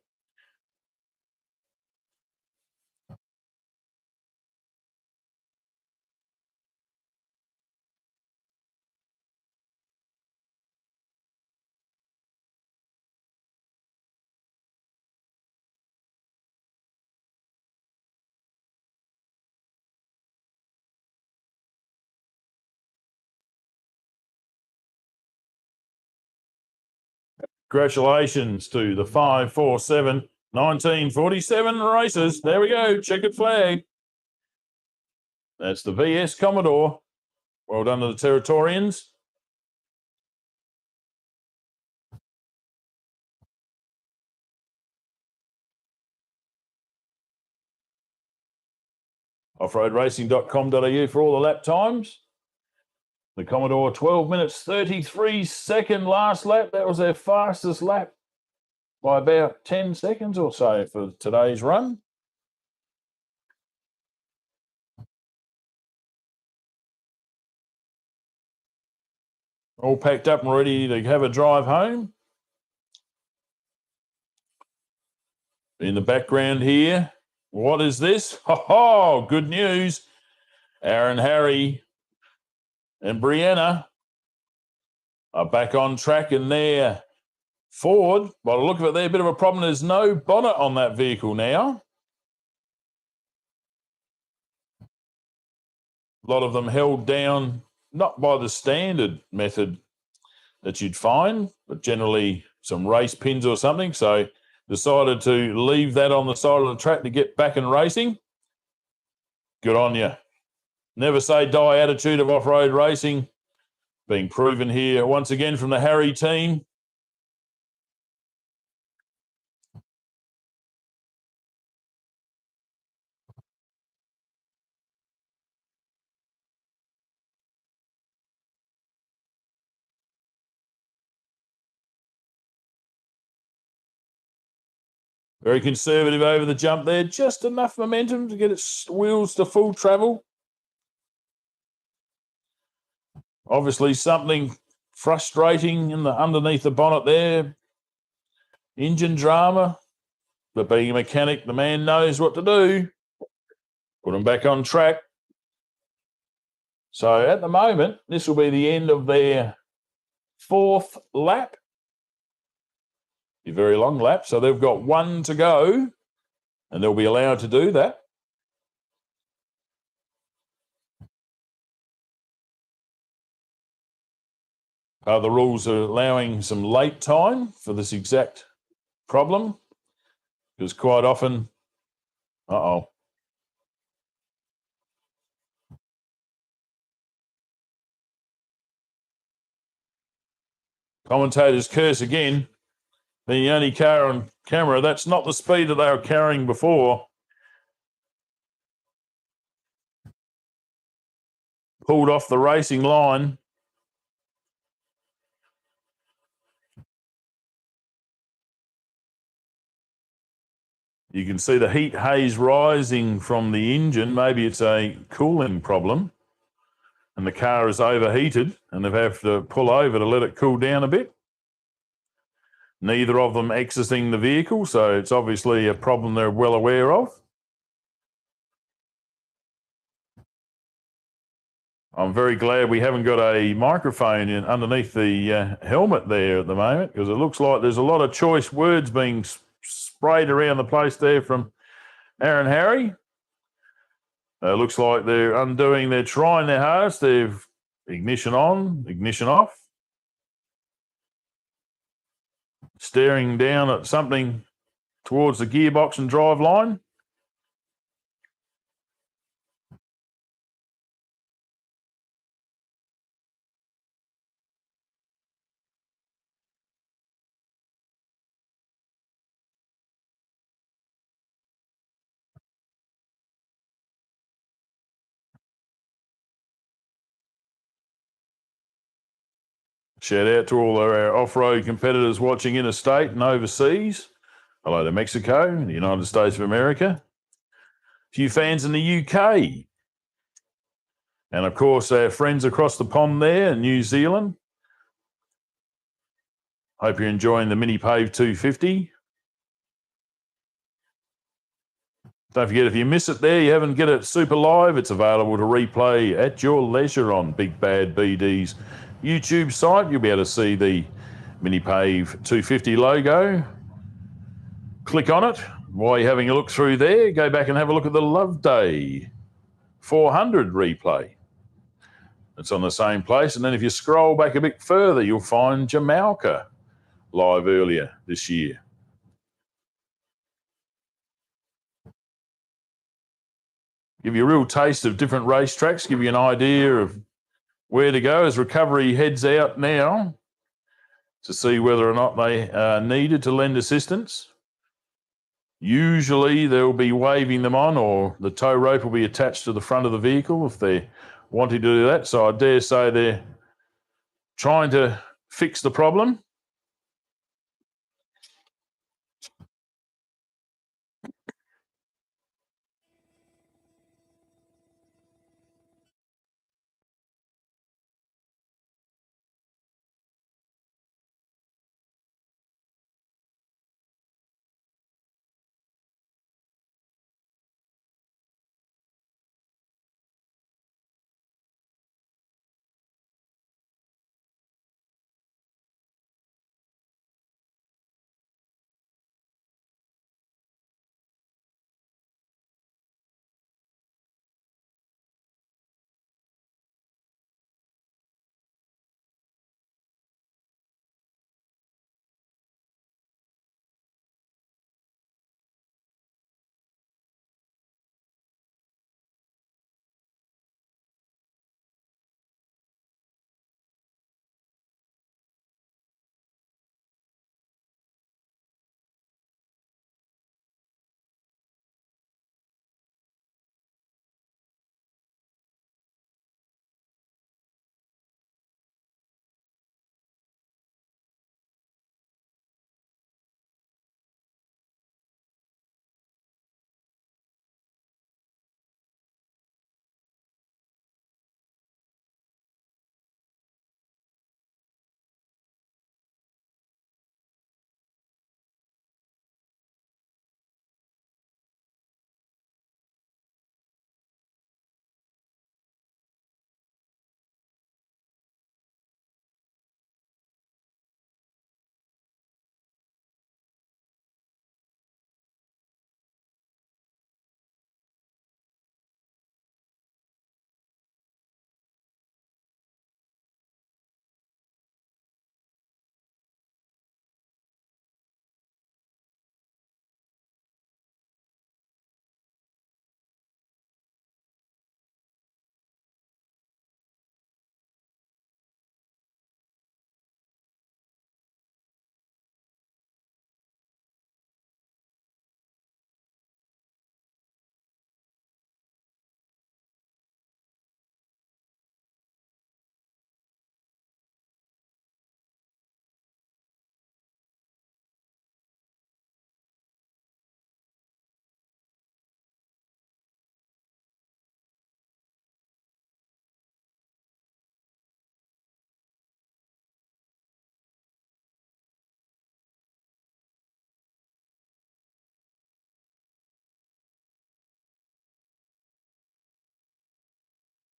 Congratulations to the 547 1947 racers. There we go. Checkered flag. That's the VS Commodore. Well done to the Territorians. Offroadracing.com.au for all the lap times. The Commodore 12 minutes 33 second last lap. That was their fastest lap by about 10 seconds or so for today's run. All packed up and ready to have a drive home. In the background here, what is this? Oh, good news. Aaron, Harry and Brianna are back on track in their Ford. By the look of it, they're a bit of a problem. There's no bonnet on that vehicle now. A lot of them held down, not by the standard method that you'd find, but generally some race pins or something. So decided to leave that on the side of the track to get back in racing. Good on you. Never say die attitude of off-road racing being proven here once again from the Harry team. Very conservative over the jump there. Just enough momentum to get its wheels to full travel. Obviously something frustrating underneath the bonnet there. Engine drama. But being a mechanic, the man knows what to do. Put him back on track. So at the moment, this will be the end of their fourth lap. A very long lap. So they've got one to go, and they'll be allowed to do that. The rules are allowing some late time for this exact problem, because quite often, commentators curse again. The only car on camera, that's not the speed that they were carrying before. Pulled off the racing line. You can see the heat haze rising from the engine. Maybe it's a cooling problem and the car is overheated and they have to pull over to let it cool down a bit. Neither of them exiting the vehicle, so it's obviously a problem they're well aware of. I'm very glad we haven't got a microphone underneath the helmet there at the moment, because it looks like there's a lot of choice words being sprayed around the place there from Aaron Harry. Looks like they're undoing, they're trying their hardest. They've ignition on, ignition off. Staring down at something towards the gearbox and drive line. Shout out to all our off-road competitors watching interstate and overseas. Hello to Mexico, the United States of America. A few fans in the UK. And, of course, our friends across the pond there in New Zealand. Hope you're enjoying the MINIPAVE 250. Don't forget, if you miss it there, you haven't get it super live, it's available to replay at your leisure on Big Bad BD's YouTube site. You'll be able to see the MINIPAVE 250 logo. Click on it. While you're having a look through there, go back and have a look at the Love Day 400 replay. It's on the same place. And then if you scroll back a bit further, you'll find Jamaica live earlier this year. Give you a real taste of different racetracks, give you an idea of where to go as recovery heads out now to see whether or not they are needed to lend assistance. Usually they'll be waving them on, or the tow rope will be attached to the front of the vehicle if they're wanting to do that. So I dare say they're trying to fix the problem.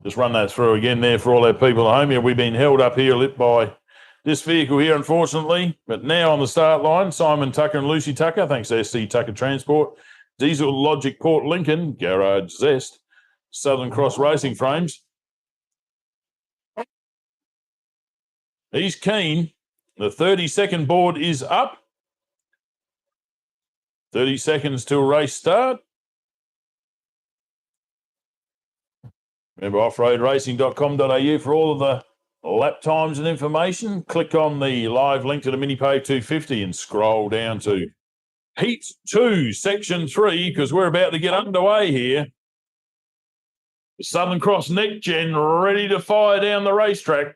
Just run that through again there for all our people at home. Yeah, we've been held up here a little by this vehicle here, unfortunately. But now on the start line, Simon Tucker and Lucy Tucker, thanks to SC Tucker Transport, Diesel Logic Port Lincoln, Garage Zest, Southern Cross Racing Frames. He's keen. The 30-second board is up. 30 seconds till race start. Remember, offroadracing.com.au for all of the lap times and information. Click on the live link to the MINIPAVE 250 and scroll down to Heat 2, Section 3, because we're about to get underway here. The Southern Cross Next Gen ready to fire down the racetrack.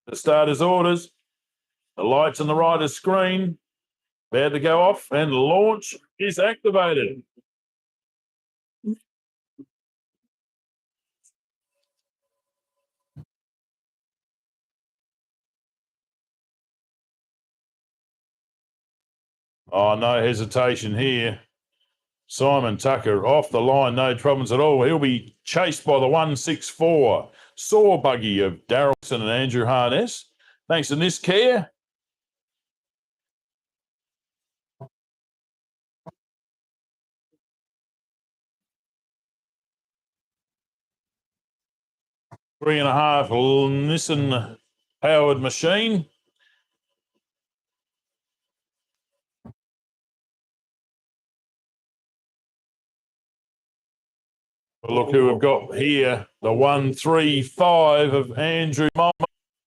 The starter's orders, the lights on the rider's screen, about to go off, and launch is activated. Oh, no hesitation here. Simon Tucker off the line, no problems at all. He'll be chased by the 164 Saw Buggy of Darrelson and Andrew Harness. Thanks to this care. 3.5 Nissan powered machine. Look who we've got here, the 135 of Andrew Mom.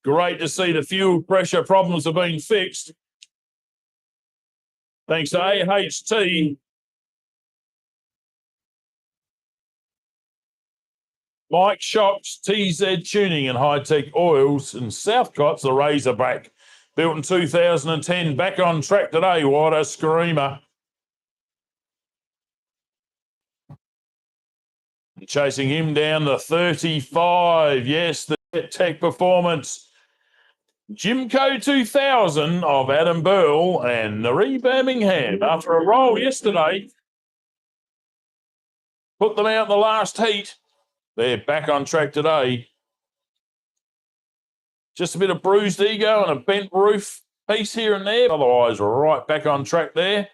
Great to see the fuel pressure problems have been fixed. Thanks to AHT. Mike Shocks, TZ Tuning and High Tech Oils, and Southcott's the Razorback. Built in 2010, back on track today. What a screamer. Chasing him down to 35. Yes, the Tech Performance. Jimco 2000 of Adam Burl and Naree Birmingham. After a roll yesterday, put them out in the last heat. They're back on track today. Just a bit of bruised ego and a bent roof piece here and there. Otherwise, right back on track there.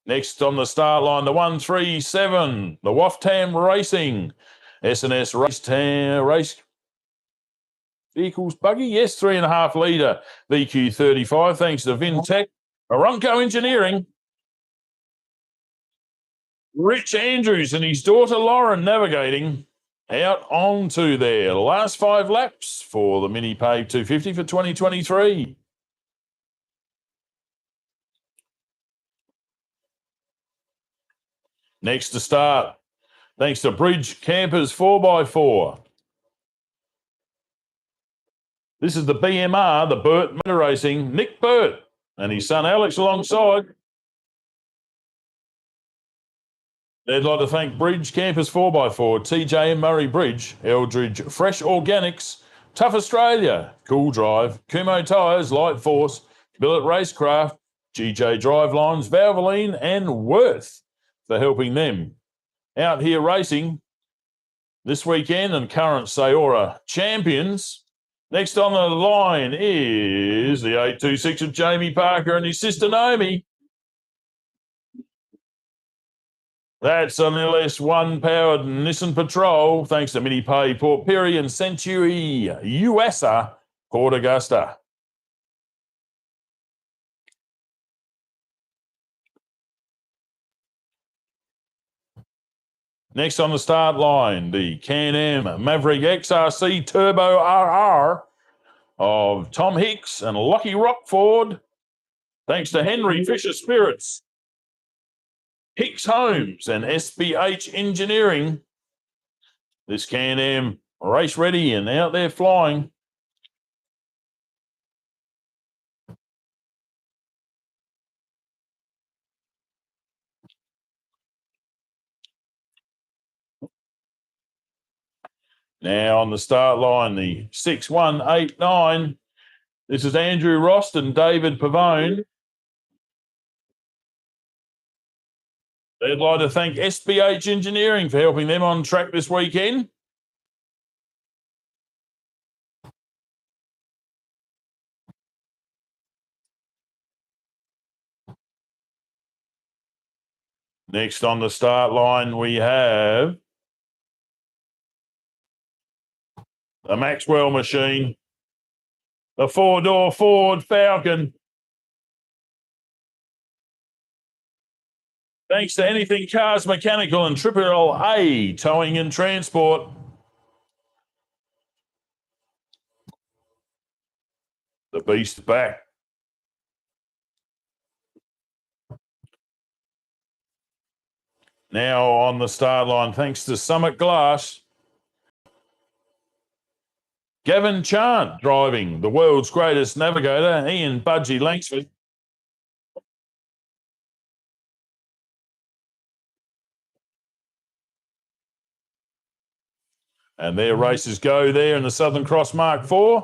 Next on the start line, the 137, the Waftam Racing. S&S Race Vehicles Buggy. Yes, 3.5 litre VQ35. Thanks to Vintech. Aronco Engineering. Rich Andrews and his daughter Lauren navigating out onto their last 5 laps for the MINIPAVE 250 for 2023. Next to start, thanks to Bridge Campers 4x4. This is the BMR, the Burt Motor Racing, Nick Burt and his son Alex alongside. They'd like to thank Bridge Campers 4x4, TJ and Murray Bridge, Eldridge Fresh Organics, Tough Australia, Cool Drive, Kumo Tyres, Light Force, Billet Racecraft, GJ Drivelines, Valvoline and Worth for helping them out here racing this weekend and current Sayora champions. Next on the line is the 826 of Jamie Parker and his sister Naomi. That's an LS1 powered Nissan Patrol, thanks to MINIPAVE, Port Pirie and Century USA, Port Augusta. Next on the start line, the Can-Am Maverick XRC Turbo RR of Tom Hicks and Lucky Rockford, thanks to Henry Fisher Spirits, Hicks Homes and SBH Engineering. This Can-Am race ready and out there flying. Now on the start line, the 6189. This is Andrew Rost and David Pavone. They'd like to thank SBH Engineering for helping them on track this weekend. Next on the start line, we have the Maxwell machine, the 4-door Ford Falcon. Thanks to Anything Cars Mechanical and Triple A Towing and Transport. The beast back. Now on the start line, thanks to Summit Glass. Gavin Chant driving the world's greatest navigator, Ian Budgie Langsford. And their races go there in the Southern Cross Mark IV.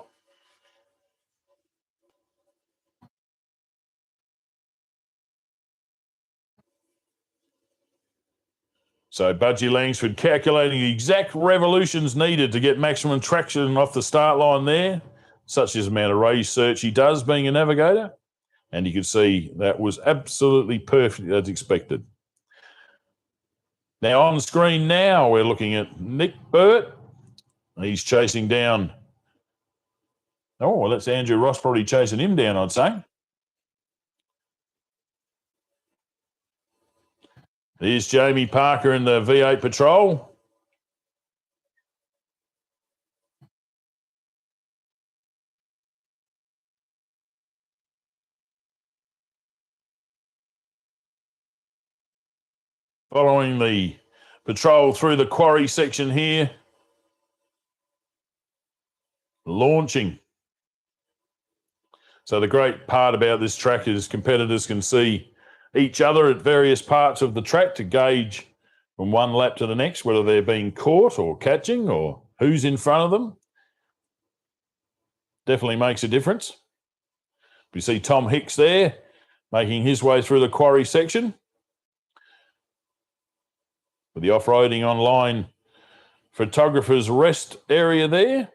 So Budgie Langsford calculating the exact revolutions needed to get maximum traction off the start line there, such as the amount of research he does being a navigator. And you can see that was absolutely perfect as expected. Now on screen now, we're looking at Nick Burt. He's chasing down. Oh, well, that's Andrew Ross probably chasing him down, I'd say. There's Jamie Parker in the V8 Patrol. Following the patrol through the quarry section here. Launching. So the great part about this track is competitors can see each other at various parts of the track to gauge from one lap to the next whether they're being caught or catching or who's in front of them. Definitely makes a difference. We see Tom Hicks there making his way through the quarry section. With the off-roading online photographer's rest area there.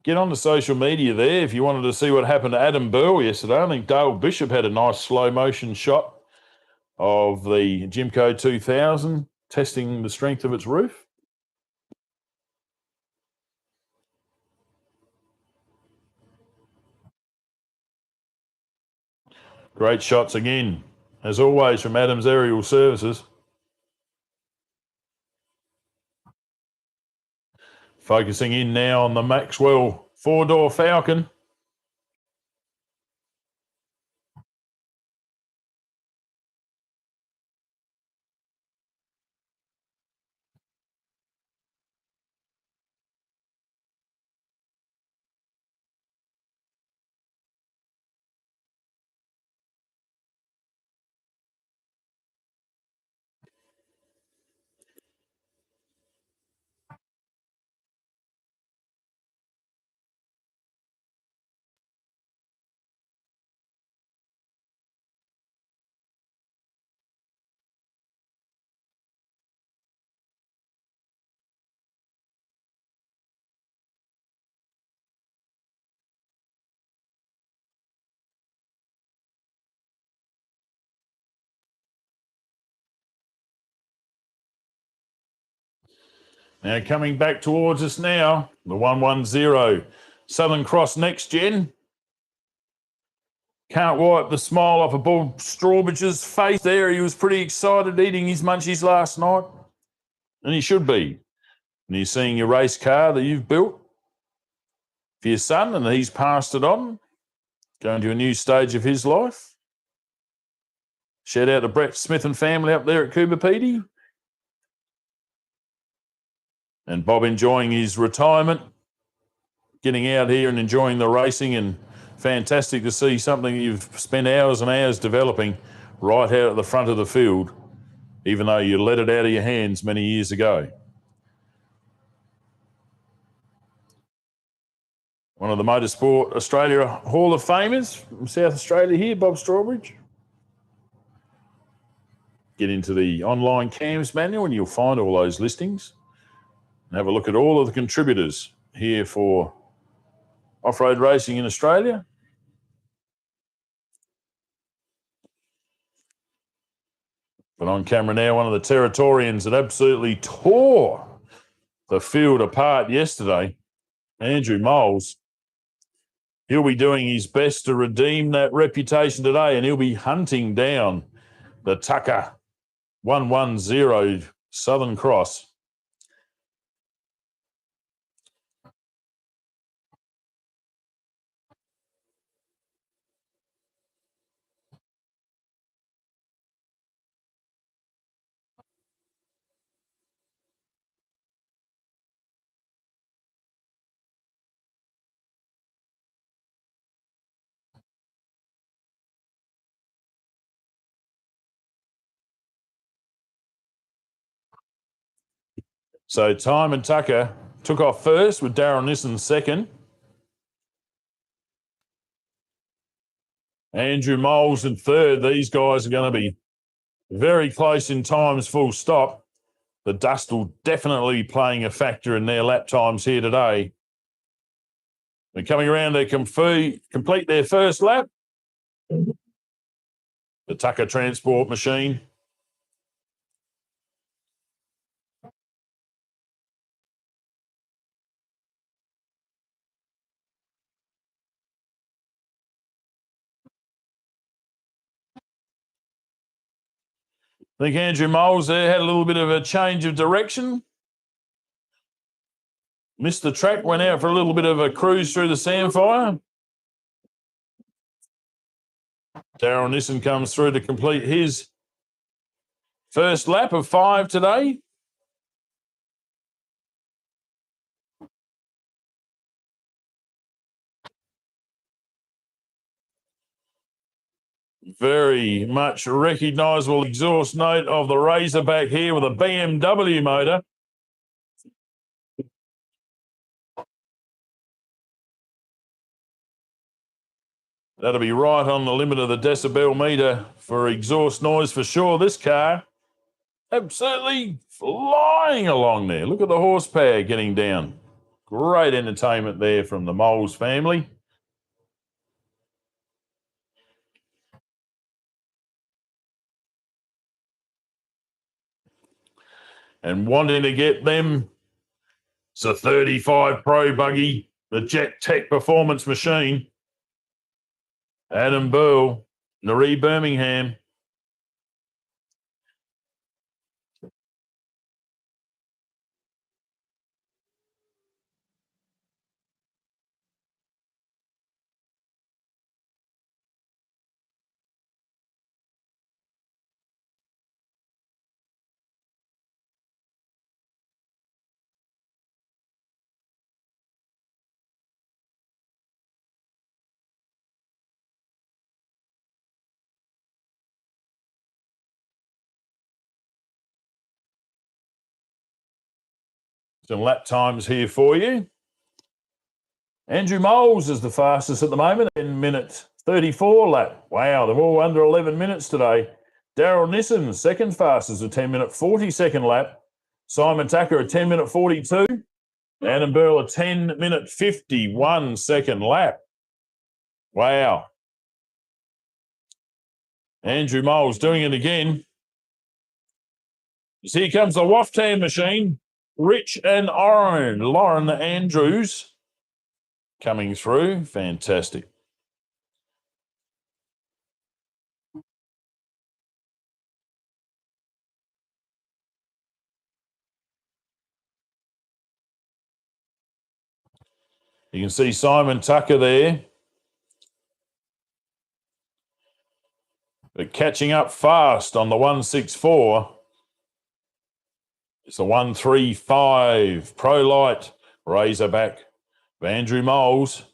Get on to social media there if you wanted to see what happened to Adam Burwell yesterday. I think Dale Bishop had a nice slow motion shot of the Jimco 2000 testing the strength of its roof. Great shots again, as always, from Adams Aerial Services. Focusing in now on the Maxwell four-door Falcon. Now coming back towards us now, the 110 Southern Cross Next Gen. Can't wipe the smile off of Bob Strawbridge's face there. He was pretty excited eating his munchies last night. And he should be. And he's seeing your race car that you've built for your son, and he's passed it on, going to a new stage of his life. Shout out to Brett Smith and family up there at Coober Pedy. And Bob enjoying his retirement, getting out here and enjoying the racing, and fantastic to see something that you've spent hours and hours developing right out at the front of the field, even though you let it out of your hands many years ago. One of the Motorsport Australia Hall of Famers from South Australia here, Bob Strawbridge. Get into the online CAMS manual and you'll find all those listings. And have a look at all of the contributors here for off-road racing in Australia. But on camera now, one of the Territorians that absolutely tore the field apart yesterday, Andrew Moles. He'll be doing his best to redeem that reputation today, and he'll be hunting down the Tucker 110 Southern Cross. So Time and Tucker took off first with Darren Nissen second. Andrew Moles in third. These guys are going to be very close in times full stop. the dust will definitely be playing a factor in their lap times here today. They're coming around to complete their first lap. The Tucker transport machine. I think Andrew Moles there had a little bit of a change of direction. Missed the track, went out for a little bit of a cruise through the Samphire. Darryl Nissen comes through to complete his first lap of 5 today. Very much recognisable exhaust note of the Razorback here with a BMW motor. That'll be right on the limit of the decibel meter for exhaust noise for sure. This car absolutely flying along there. Look at the horsepower getting down. Great entertainment there from the Moles family. And wanting to get them, it's a 35 Pro buggy, the Jet Tech Performance Machine. Adam Burl, Naree Birmingham. Some lap times here for you. Andrew Moles is the fastest at the moment, 10 minute 34 lap. Wow, they're all under 11 minutes today. Darryl Nissen, second fastest, a 10 minute 40-second lap. Simon Tucker, a 10 minute 42. Adam Burl, a 10 minute 51-second lap. Wow. Andrew Moles doing it again. Here comes the Waftan machine. Rich and Lauren Andrews coming through. Fantastic. You can see Simon Tucker there. But catching up fast on the 164. It's a 135 Pro Light Razorback of Andrew Moles.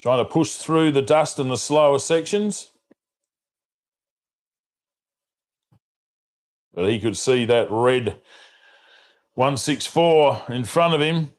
Trying to push through the dust in the slower sections. But he could see that red 164 in front of him.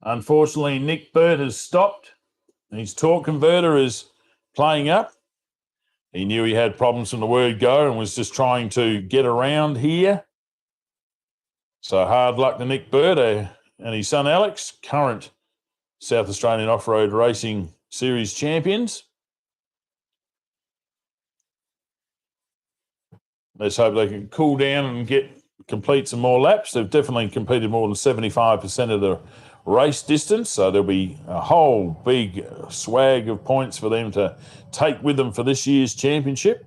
Unfortunately, Nick Burt has stopped. His torque converter is playing up. He knew he had problems from the word go and was just trying to get around here. So hard luck to Nick Burt and his son Alex, current South Australian Off-Road Racing Series champions. Let's hope they can cool down and complete some more laps. They've definitely completed more than 75% of the race distance, so there'll be a whole big swag of points for them to take with them for this year's championship.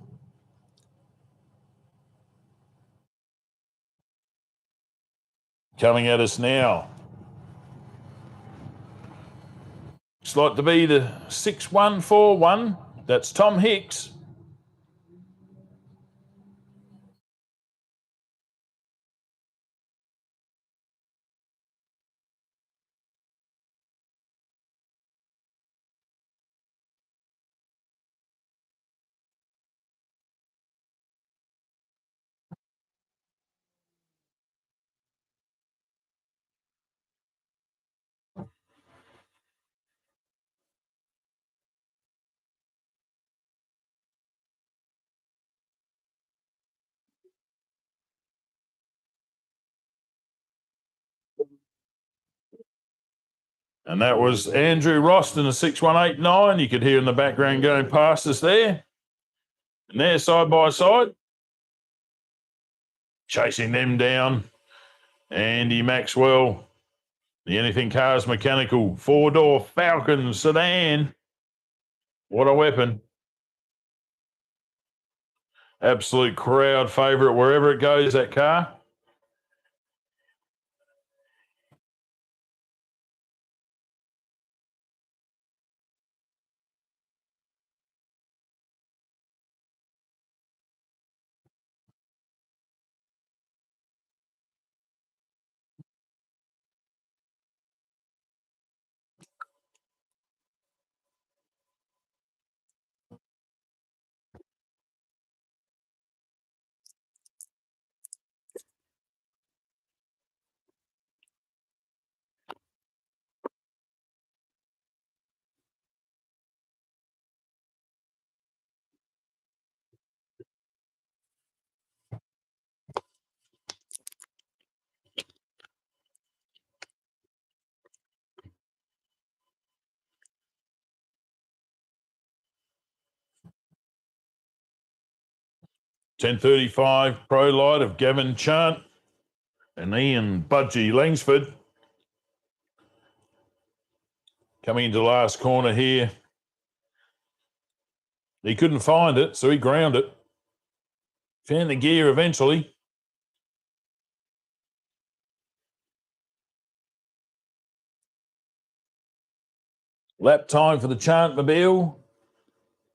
Coming at us now. Looks like to be the 6141. That's Tom Hicks. And that was Andrew Rost in the 6189. You could hear in the background going past us there. And they're side by side. Chasing them down. Andy Maxwell, the Anything Cars Mechanical 4-door Falcon sedan. What a weapon. Absolute crowd favourite wherever it goes, that car. $10.35 Pro Light of Gavin Chant and Ian Budgie Langsford. Coming into the last corner here. He couldn't find it, so he ground it. Found the gear eventually. Lap time for the Chantmobile.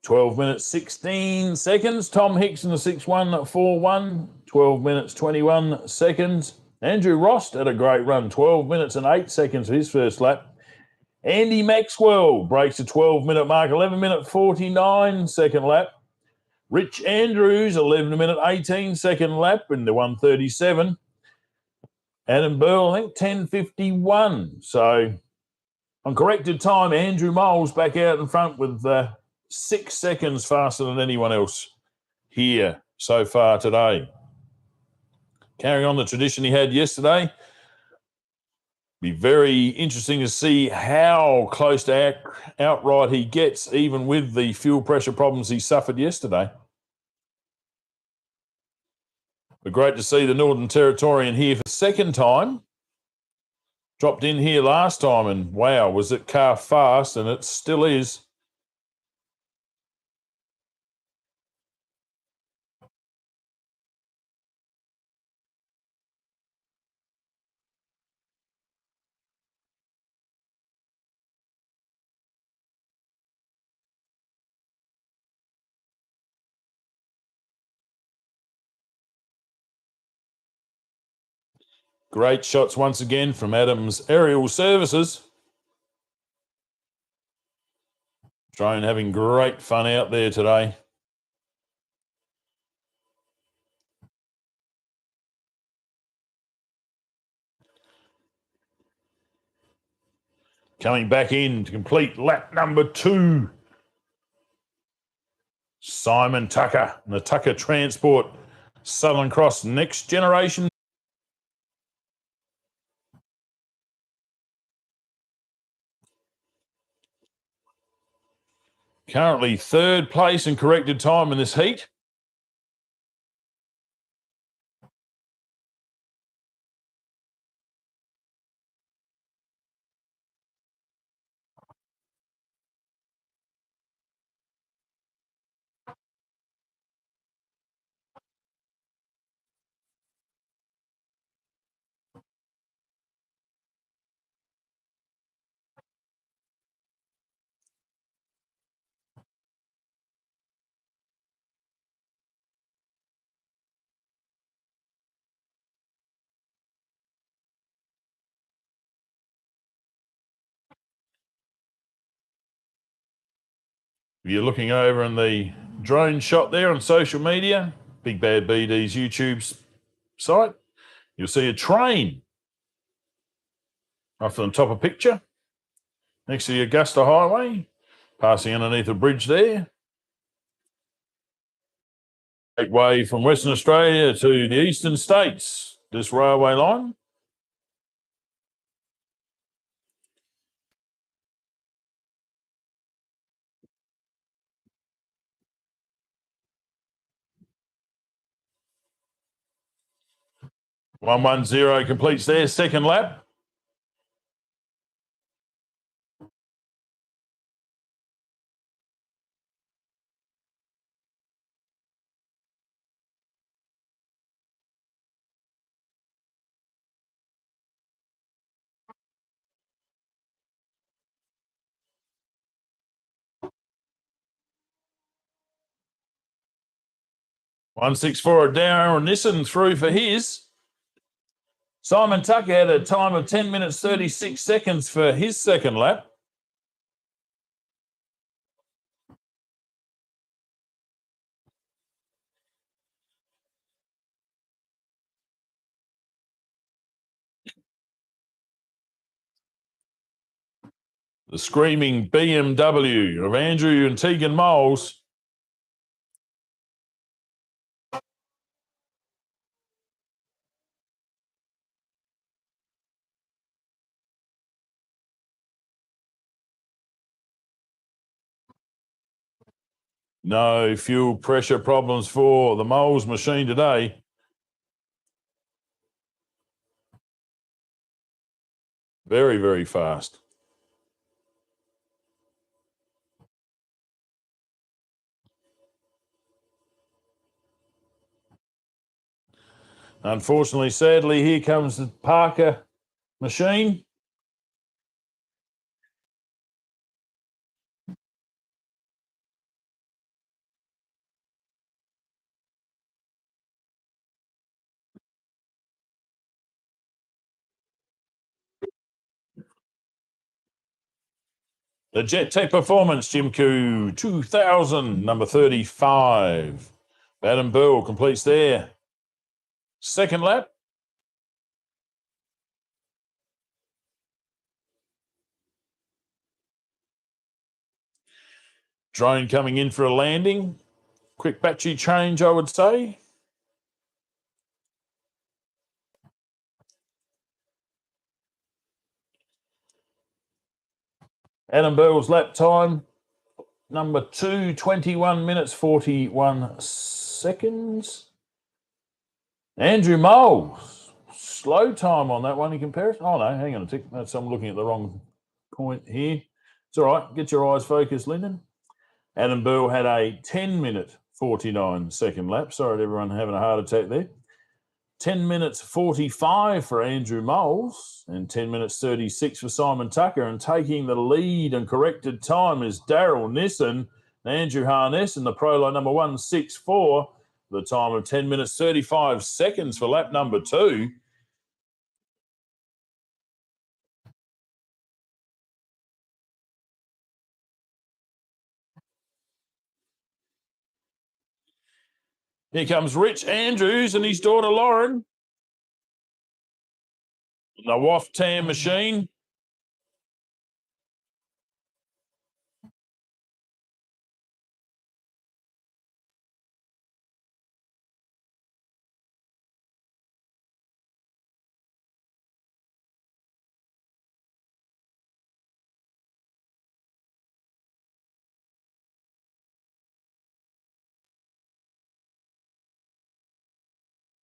12 minutes, 16 seconds. Tom Hicks in the 6141. 12 minutes, 21 seconds. Andrew Rost had a great run. 12 minutes and 8 seconds for his first lap. Andy Maxwell breaks the 12-minute mark. 11 minute 49 second lap. Rich Andrews, 11 minute 18 second lap in the 137. Adam Burl, I think 10:51. So on corrected time, Andrew Moles back out in front with 6 seconds faster than anyone else here so far today. Carrying on the tradition he had yesterday. Be very interesting to see how close to outright he gets, even with the fuel pressure problems he suffered yesterday. But great to see the Northern Territorian here for the second time. Dropped in here last time, and wow, was it car fast, and it still is. Great shots once again from Adams Aerial Services. Drone having great fun out there today. Coming back in to complete lap number 2. Simon Tucker and the Tucker Transport Southern Cross Next Generation. Currently third place in corrected time in this heat. If you're looking over in the drone shot there on social media, Big Bad BD's YouTube site, you'll see a train off on the top of picture next to the Augusta Highway, passing underneath a bridge there. Great way from Western Australia to the eastern states, this railway line. 110 completes their second lap. $164 Darren Nissen through for his. Simon Tucker had a time of 10 minutes 36 seconds for his second lap. The screaming BMW of Andrew and Tegan Moles. No fuel pressure problems for the Moles machine today. Very, very fast. Unfortunately, sadly, here comes the Parker machine. The Jet Tech Performance Jimco 2000, number 35. Adam Burl completes their second lap. Drone coming in for a landing. Quick battery change, I would say. Adam Burl's lap time, number 2, 21 minutes 41 seconds. Andrew Moles, slow time on that one in comparison. Oh, no, hang on a tick. I'm looking at the wrong point here. It's all right. Get your eyes focused, Lyndon. Adam Burl had a 10-minute 49-second lap. Sorry to everyone having a heart attack there. 10 minutes 45 for Andrew Moles and 10 minutes 36 for Simon Tucker. And taking the lead and corrected time is Daryl Nissen, Andrew Harness, and the Pro Line number 164. The time of 10 minutes 35 seconds for lap number 2. Here comes Rich Andrews and his daughter Lauren. The Waft Tam machine.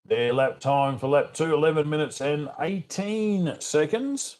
Their lap time for lap 2, 11 minutes and 18 seconds.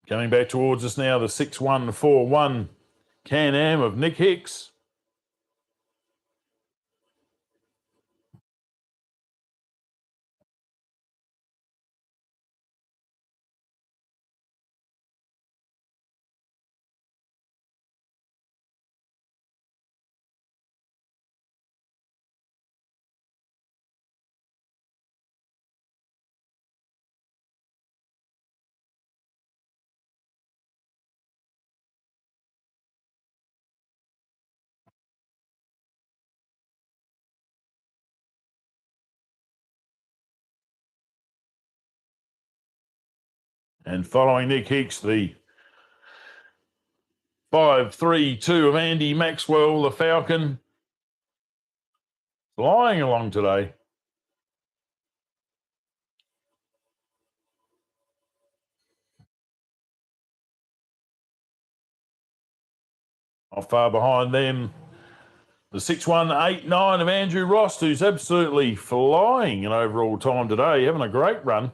Coming back towards us now, the 6141 Can-Am of Nick Hicks. And following Nick Hicks, the 5-3-2 of Andy Maxwell, the Falcon, flying along today. Not far behind them, the 6-1-8-9 of Andrew Rost, who's absolutely flying in overall time today, having a great run.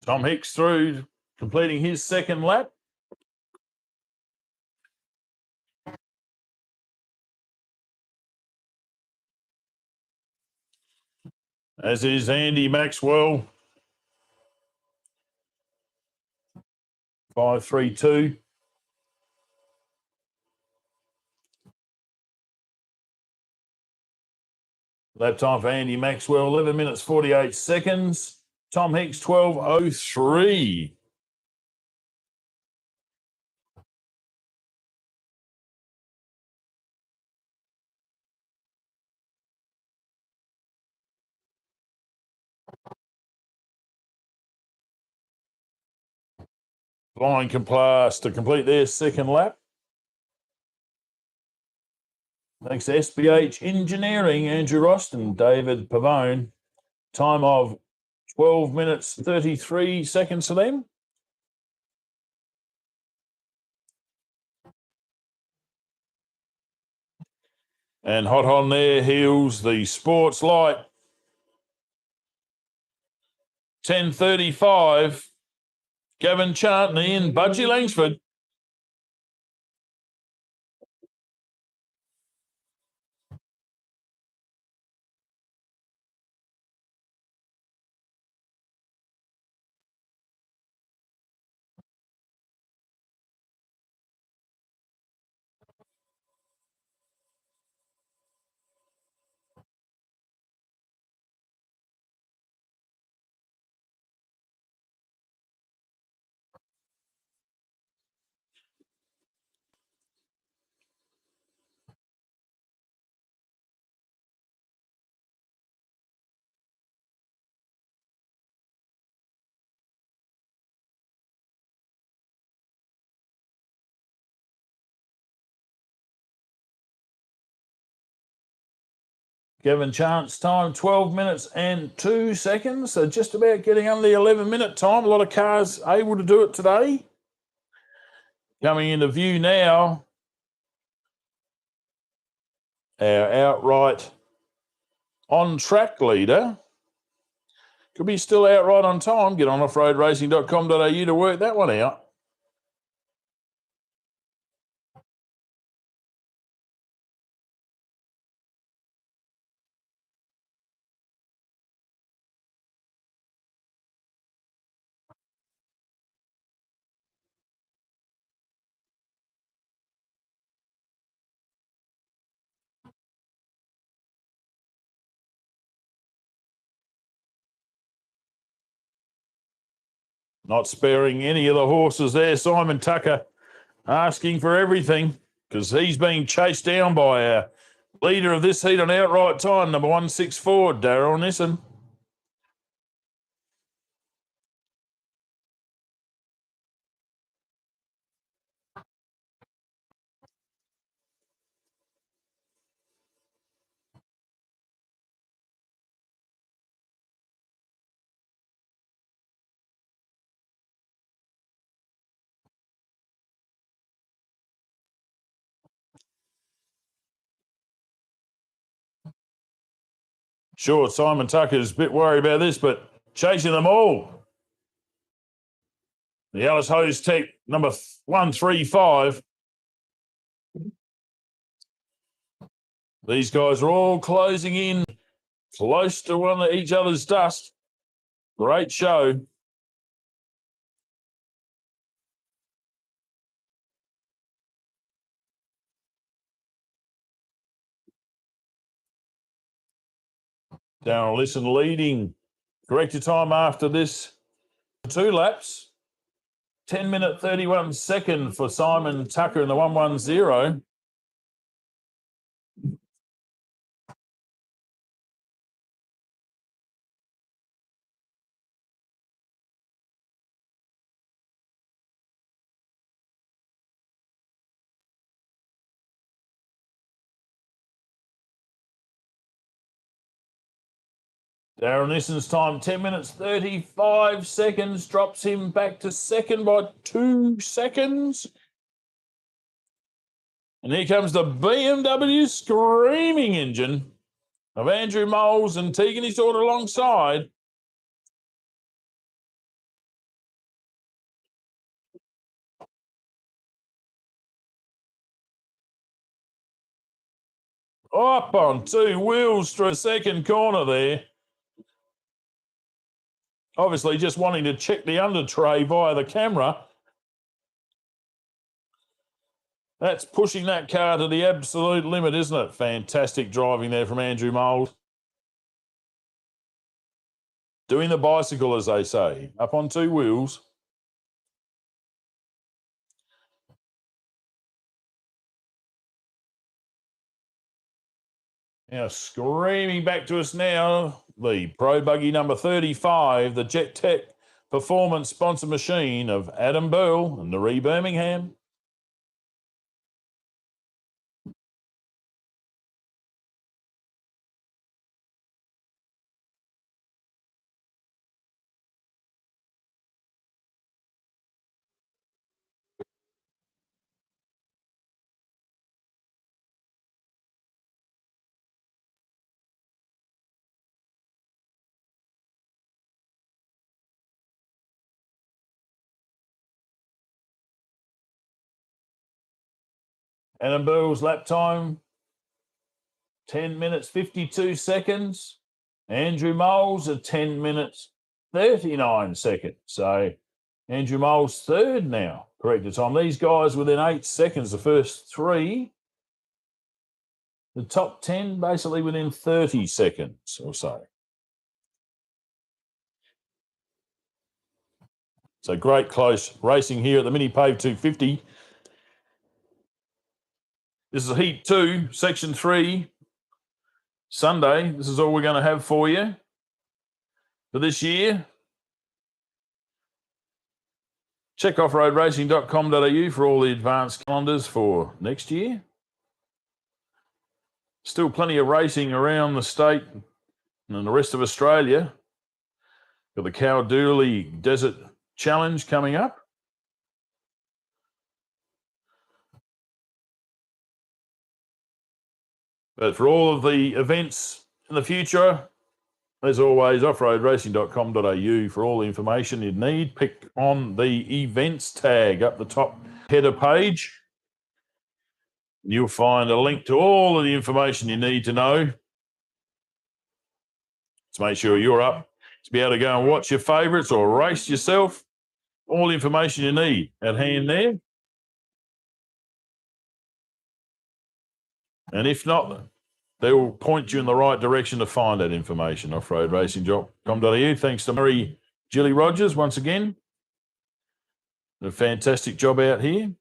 Tom Hicks through, completing his second lap. As is Andy Maxwell. 5-3-2. Lap time for Andy Maxwell, 11 minutes 48 seconds. Tom Hicks, 12:03. Flying Complas to complete their second lap. Thanks to SBH Engineering, Andrew Rost and David Pavone. Time of 12 minutes 33 seconds for them. And hot on their heels, the Sports Light. 10:35. Gavin Chantney and Budgie Langsford. Gavin Chance time, 12 minutes and 2 seconds. So just about getting under the 11-minute time. A lot of cars able to do it today. Coming into view now, our outright on-track leader. Could be still outright on time. Get on offroadracing.com.au to work that one out. Not sparing any of the horses there. Simon Tucker asking for everything because he's being chased down by our leader of this heat on outright time, number 164, Daryl Nissen. Sure, Simon Tucker's a bit worried about this, but chasing them all. The Alice Hose Tech, number 135. These guys are all closing in close to each other's dust. Great show. Darren Listen leading. Corrected time after this. 2 laps. 10 minute 31 second for Simon Tucker in the 110. Darren Nissen's time, 10 minutes 35 seconds, drops him back to second by 2 seconds. And here comes the BMW screaming engine of Andrew Moles and Tegan his daughter alongside. Up on 2 wheels through the second corner there. Obviously just wanting to check the under tray via the camera. That's pushing that car to the absolute limit, isn't it? Fantastic driving there from Andrew Mould. Doing the bicycle, as they say, up on 2 wheels. Now screaming back to us now, the Pro Buggy number 35, the Jet Tech Performance Sponsor Machine of Adam Burl and Naree Birmingham. Adam Burl's lap time, 10 minutes 52 seconds. Andrew Moles at 10 minutes 39 seconds. So Andrew Moles third now, corrected time. These guys within 8 seconds, the first 3. The top 10 basically within 30 seconds or so. So great close racing here at the MINIPAVE 250. This is Heat 2, Section 3, Sunday. This is all we're going to have for you for this year. Check offroadracing.com.au for all the advanced calendars for next year. Still plenty of racing around the state and the rest of Australia. Got the Kalgoorlie Desert Challenge coming up. But for all of the events in the future, as always, offroadracing.com.au for all the information you need. Pick on the events tag up the top header page. You'll find a link to all of the information you need to know to make sure you're up to be able to go and watch your favourites or race yourself. All the information you need at hand there. And if not, they will point you in the right direction to find that information, offroadracing.com.au. Thanks to Murray Julie Rogers once again. A fantastic job out here.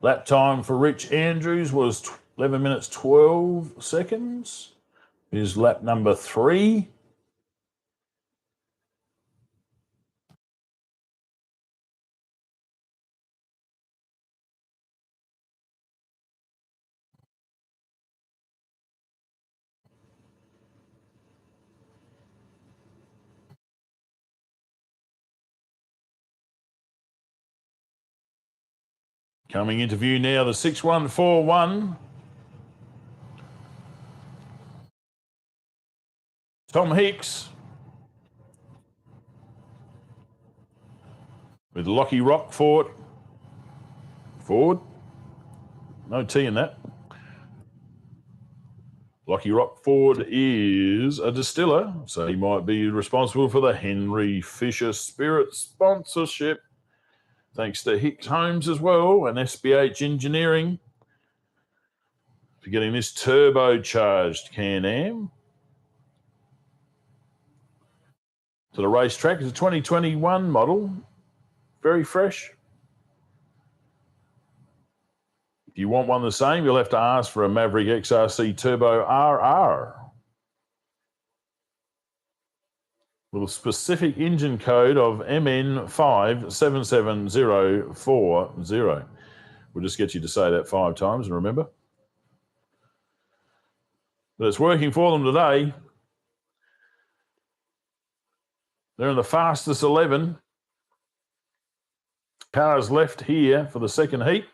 Lap time for Rich Andrews was 11 minutes 12 seconds. Here's lap number 3. Coming into view now, the 6141. Tom Hicks with Lockie Rockford. Forward. No T in that. Lockie Rockford is a distiller, so he might be responsible for the Henry Fisher Spirit sponsorship. Thanks to Hicks Homes as well and SBH Engineering for getting this turbocharged Can-Am to the racetrack. It's a 2021 model, very fresh. If you want one the same, you'll have to ask for a Maverick XRC Turbo RR with a specific engine code of MN577040. We'll just get you to say that 5 times and remember. But it's working for them today. They're in the fastest 11. Cars left here for the second heat.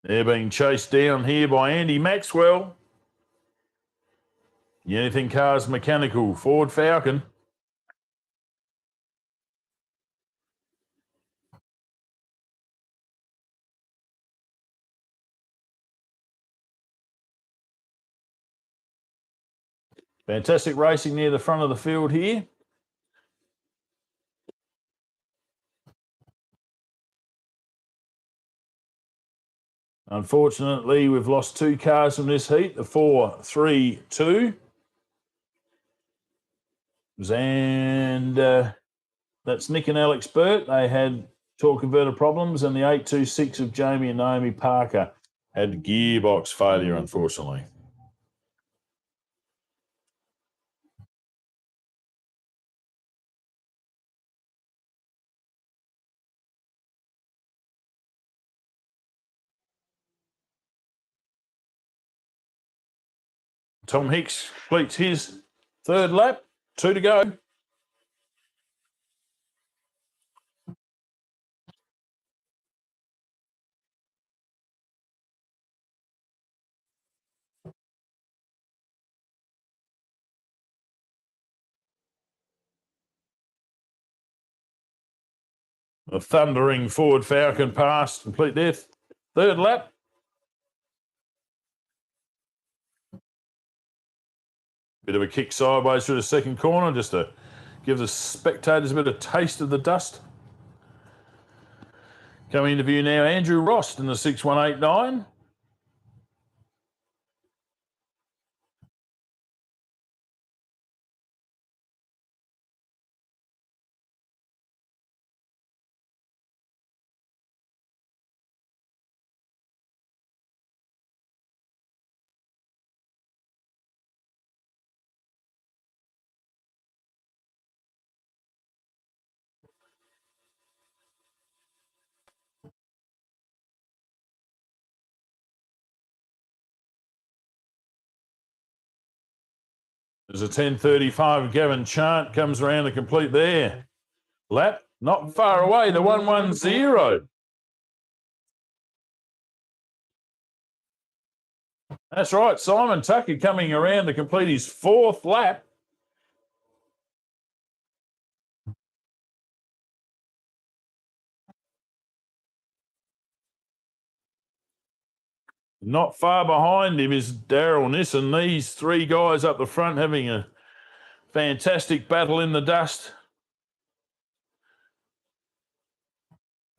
They're being chased down here by Andy Maxwell. The Anything Cars Mechanical Ford Falcon. Fantastic racing near the front of the field here. Unfortunately, we've lost 2 cars from this heat, the 4-3-2. And that's Nick and Alex Burt. They had torque converter problems, and the 826 of Jamie and Naomi Parker had gearbox failure, unfortunately. Tom Hicks completes his 3rd lap, 2 to go. A thundering Ford Falcon pass, complete their 3rd lap. Bit of a kick sideways through the second corner just to give the spectators a bit of taste of the dust. Coming into view now, Andrew Rost in the 6189. There's a 10:35. Gavin Chant comes around to complete their lap. Not far away, the 110. That's right, Simon Tucker coming around to complete his 4th lap. Not far behind him is Daryl Nissen. These 3 guys up the front having a fantastic battle in the dust.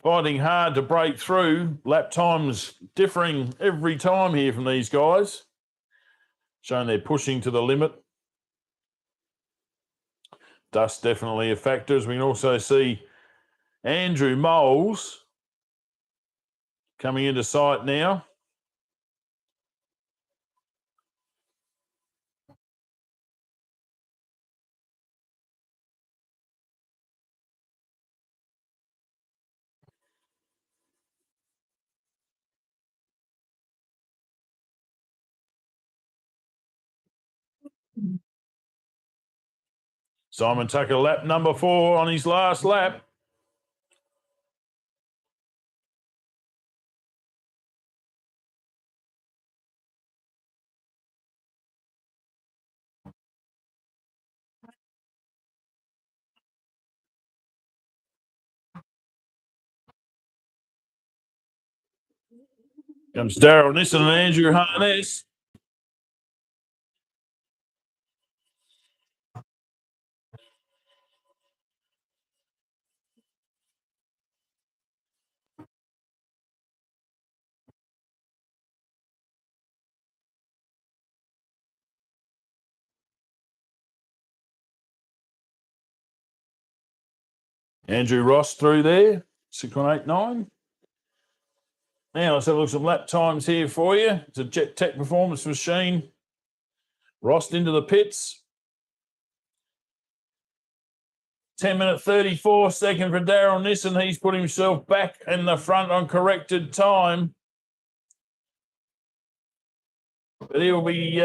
Fighting hard to break through. Lap times differing every time here from these guys. Showing they're pushing to the limit. Dust definitely a factor, as we can also see Andrew Moles coming into sight now. Simon Tucker, lap number 4 on his last lap. Comes Daryl Nissen and Andrew Harness. Andrew Ross through there, 6.189. Now let's have a look at some lap times here for you. It's a Jet Tech Performance Machine. Ross into the pits. 10 minute 34 second for Daryl Nissen. He's put himself back in the front on corrected time. But he'll be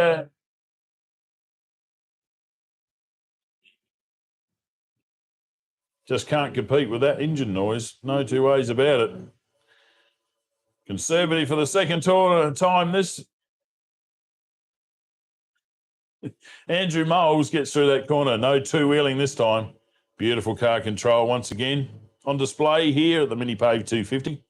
just can't compete with that engine noise. No two ways about it. Conservative for the second time this. Andrew Moles gets through that corner. No two-wheeling this time. Beautiful car control once again. On display here at the MINIPAVE 250.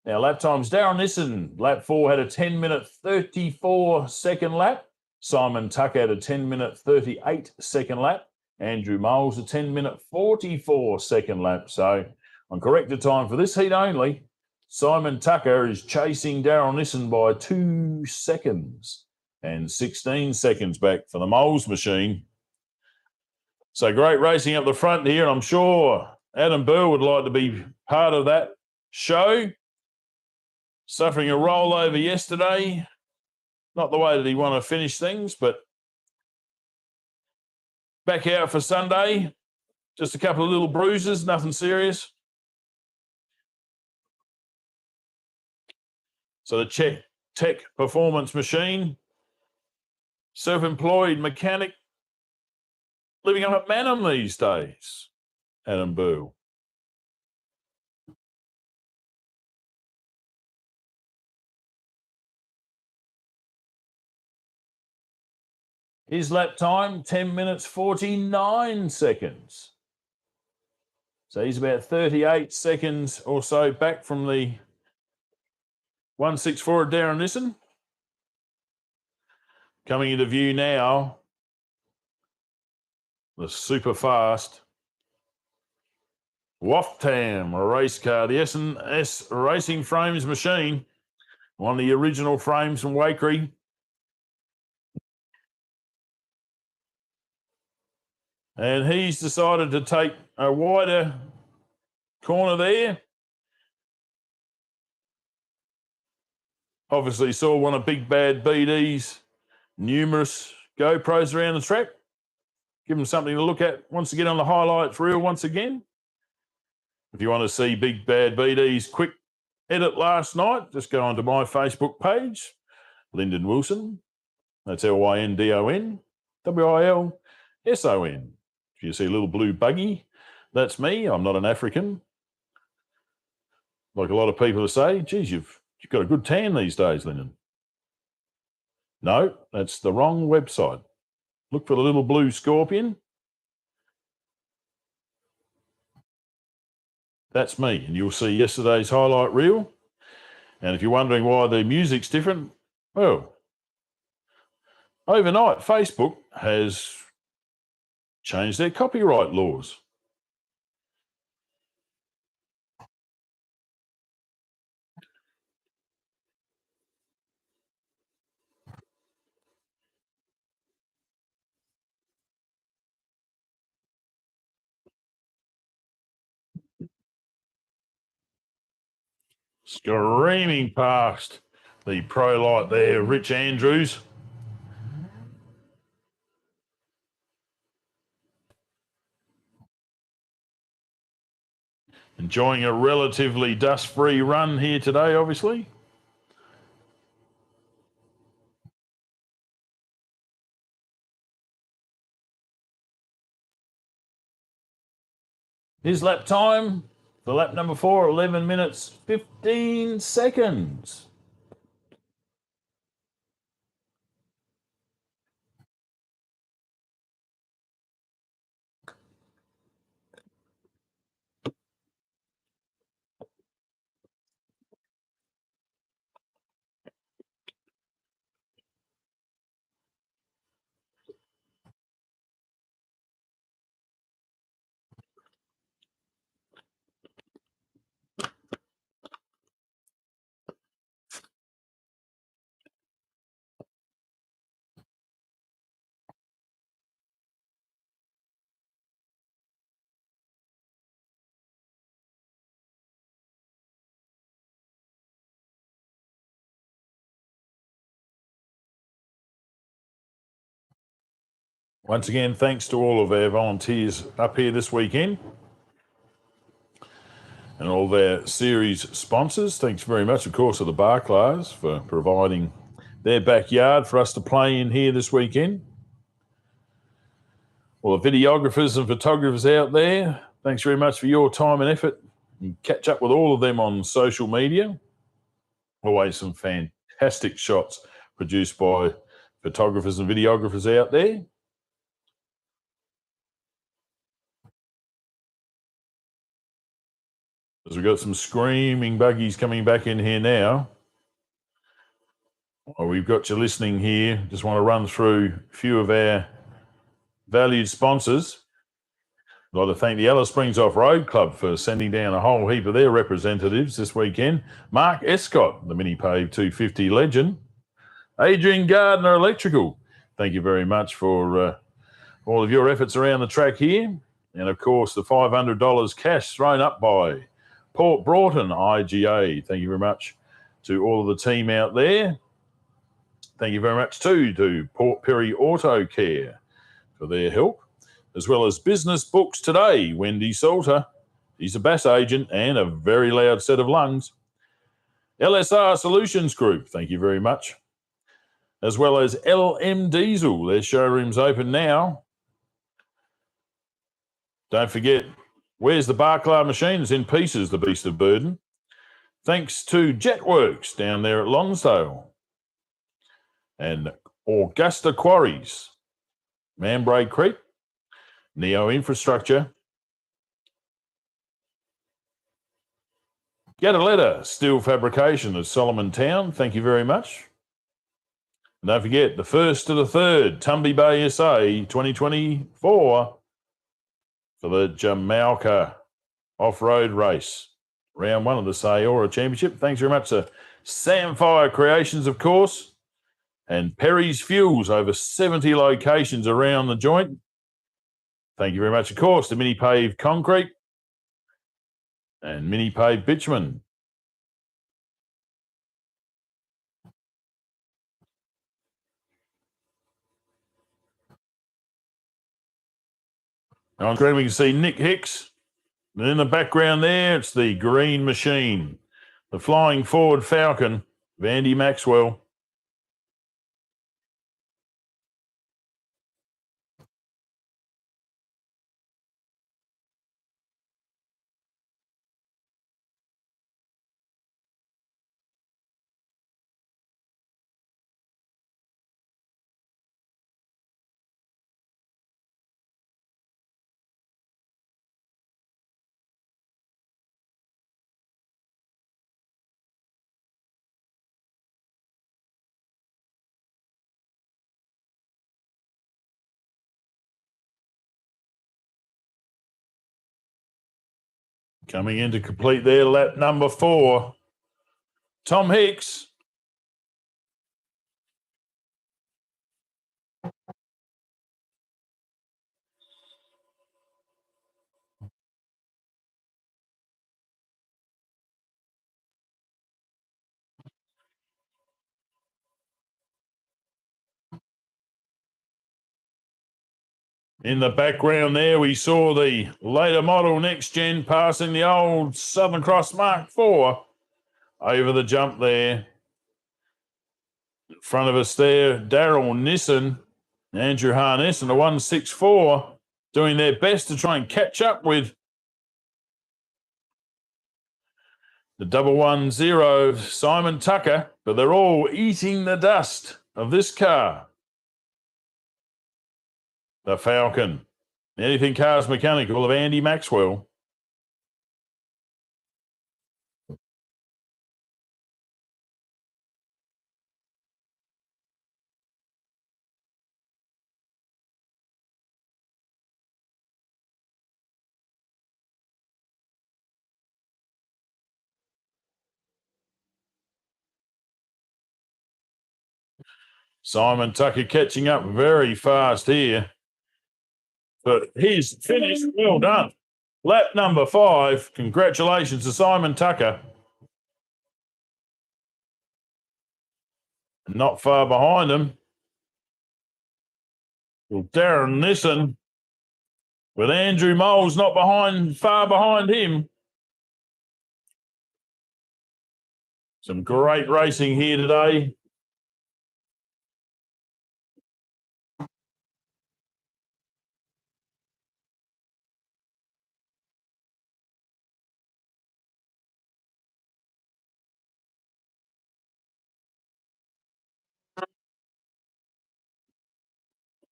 Now, lap times. Daryl Nissen, lap 4, had a 10 minute 34 second lap. Simon Tucker had a 10 minute 38 second lap. Andrew Moles, a 10 minute 44 second lap. So, on corrected time for this heat only, Simon Tucker is chasing Daryl Nissen by 2 seconds and 16 seconds back for the Moles machine. So great racing up the front here. I'm sure Adam Burr would like to be part of that show. Suffering a rollover yesterday. Not the way that he want to finish things, but back out for Sunday. Just a couple of little bruises, nothing serious. So the Tech Performance Machine, self-employed mechanic, living up at Manham these days, Adam Boo. His lap time, 10 minutes 49 seconds. So he's about 38 seconds or so back from the 164 of Darren Nissen. Coming into view now, the super fast Waftam race car, the S&S Racing Frames machine, one of the original frames from Wakery. And he's decided to take a wider corner there. Obviously saw one of Big Bad BD's numerous GoPros around the track. Give them something to look at once again on the highlights reel once again. If you want to see Big Bad BD's quick edit last night, just go onto my Facebook page, Lyndon Wilson. That's Lyndon Wilson. If you see a little blue buggy, that's me. I'm not an African. Like a lot of people say, geez, you've got a good tan these days, Lyndon. No, that's the wrong website. Look for the little blue scorpion. That's me, and you'll see yesterday's highlight reel. And if you're wondering why the music's different, well, overnight, Facebook has changed their copyright laws. Screaming past the pro light there, Rich Andrews. Enjoying a relatively dust-free run here today, obviously. His lap time for lap number 4, 11 minutes, 15 seconds. Once again, thanks to all of our volunteers up here this weekend and all their series sponsors. Thanks very much, of course, to the Barclays for providing their backyard for us to play in here this weekend. Well, the videographers and photographers out there, thanks very much for your time and effort. You catch up with all of them on social media. Always some fantastic shots produced by photographers and videographers out there. As we've got some screaming buggies coming back in here now. Well, we've got you listening here. Just want to run through a few of our valued sponsors. I'd like to thank the Alice Springs Off-Road Club for sending down a whole heap of their representatives this weekend. Mark Escott, the MINIPAVE 250 legend. Adrian Gardner Electrical, thank you very much for all of your efforts around the track here. And, of course, the $500 cash thrown up by Port Broughton IGA. Thank you very much to all of the team out there. Thank you very much, too, to Port Perry Auto Care for their help, as well as Business Books Today, Wendy Salter. He's a Bass agent and a very loud set of lungs. LSR Solutions Group, thank you very much. As well as LM Diesel, their showroom's open now. Don't forget, where's the Barclay machine? It's in pieces, the beast of burden. Thanks to Jetworks down there at Lonsdale. And Augusta Quarries, Manbrae Creek, Neo Infrastructure, Gataletta Steel Fabrication of Solomon Town, thank you very much. And don't forget, the 1st to the 3rd, Tumby Bay SA 2024 for the Jamaica Off-Road Race. Round 1 of the Sayora Championship. Thanks very much to Samphire Creations, of course, and Perry's Fuels, over 70 locations around the joint. Thank you very much, of course, to MINIPAVE Concrete and MINIPAVE Bitumen. On screen, we can see Nick Hicks. And in the background there, it's the green machine, the Flying Forward Falcon, Vandy Maxwell. Coming in to complete their lap number 4, Tom Hicks. In the background there, we saw the later model Next Gen passing the old Southern Cross Mark IV over the jump there. In front of us there, Daryl Nissen, Andrew Harness, and the 164 doing their best to try and catch up with The 110, Simon Tucker, but they're all eating the dust of this car. The Falcon. Anything Cars Mechanical of Andy Maxwell. Simon Tucker catching up very fast here. But he's finished. Well done. Lap number 5. Congratulations to Simon Tucker. Not far behind him. Well, Darren Nissen, with Andrew Moles not far behind him. Some great racing here today.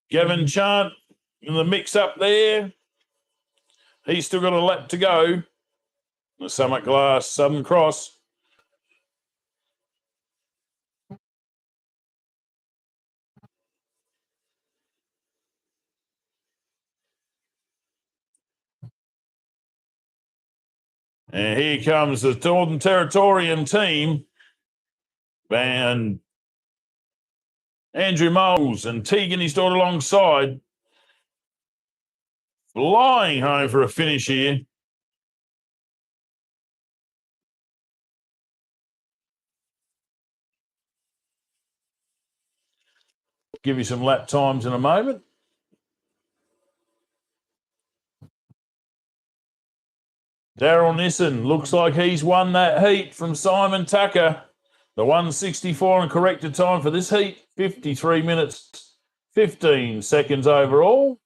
Gavin Chant in the mix up there. He's still got a lap to go. The Summit Glass Southern Cross. And here comes the Northern Territorian team. And Andrew Moles and Tegan, his daughter, alongside. Flying home for a finish here. Give you some lap times in a moment. Daryl Nissen looks like he's won that heat from Simon Tucker. The 164 and corrected time for this heat, 53 minutes, 15 seconds overall.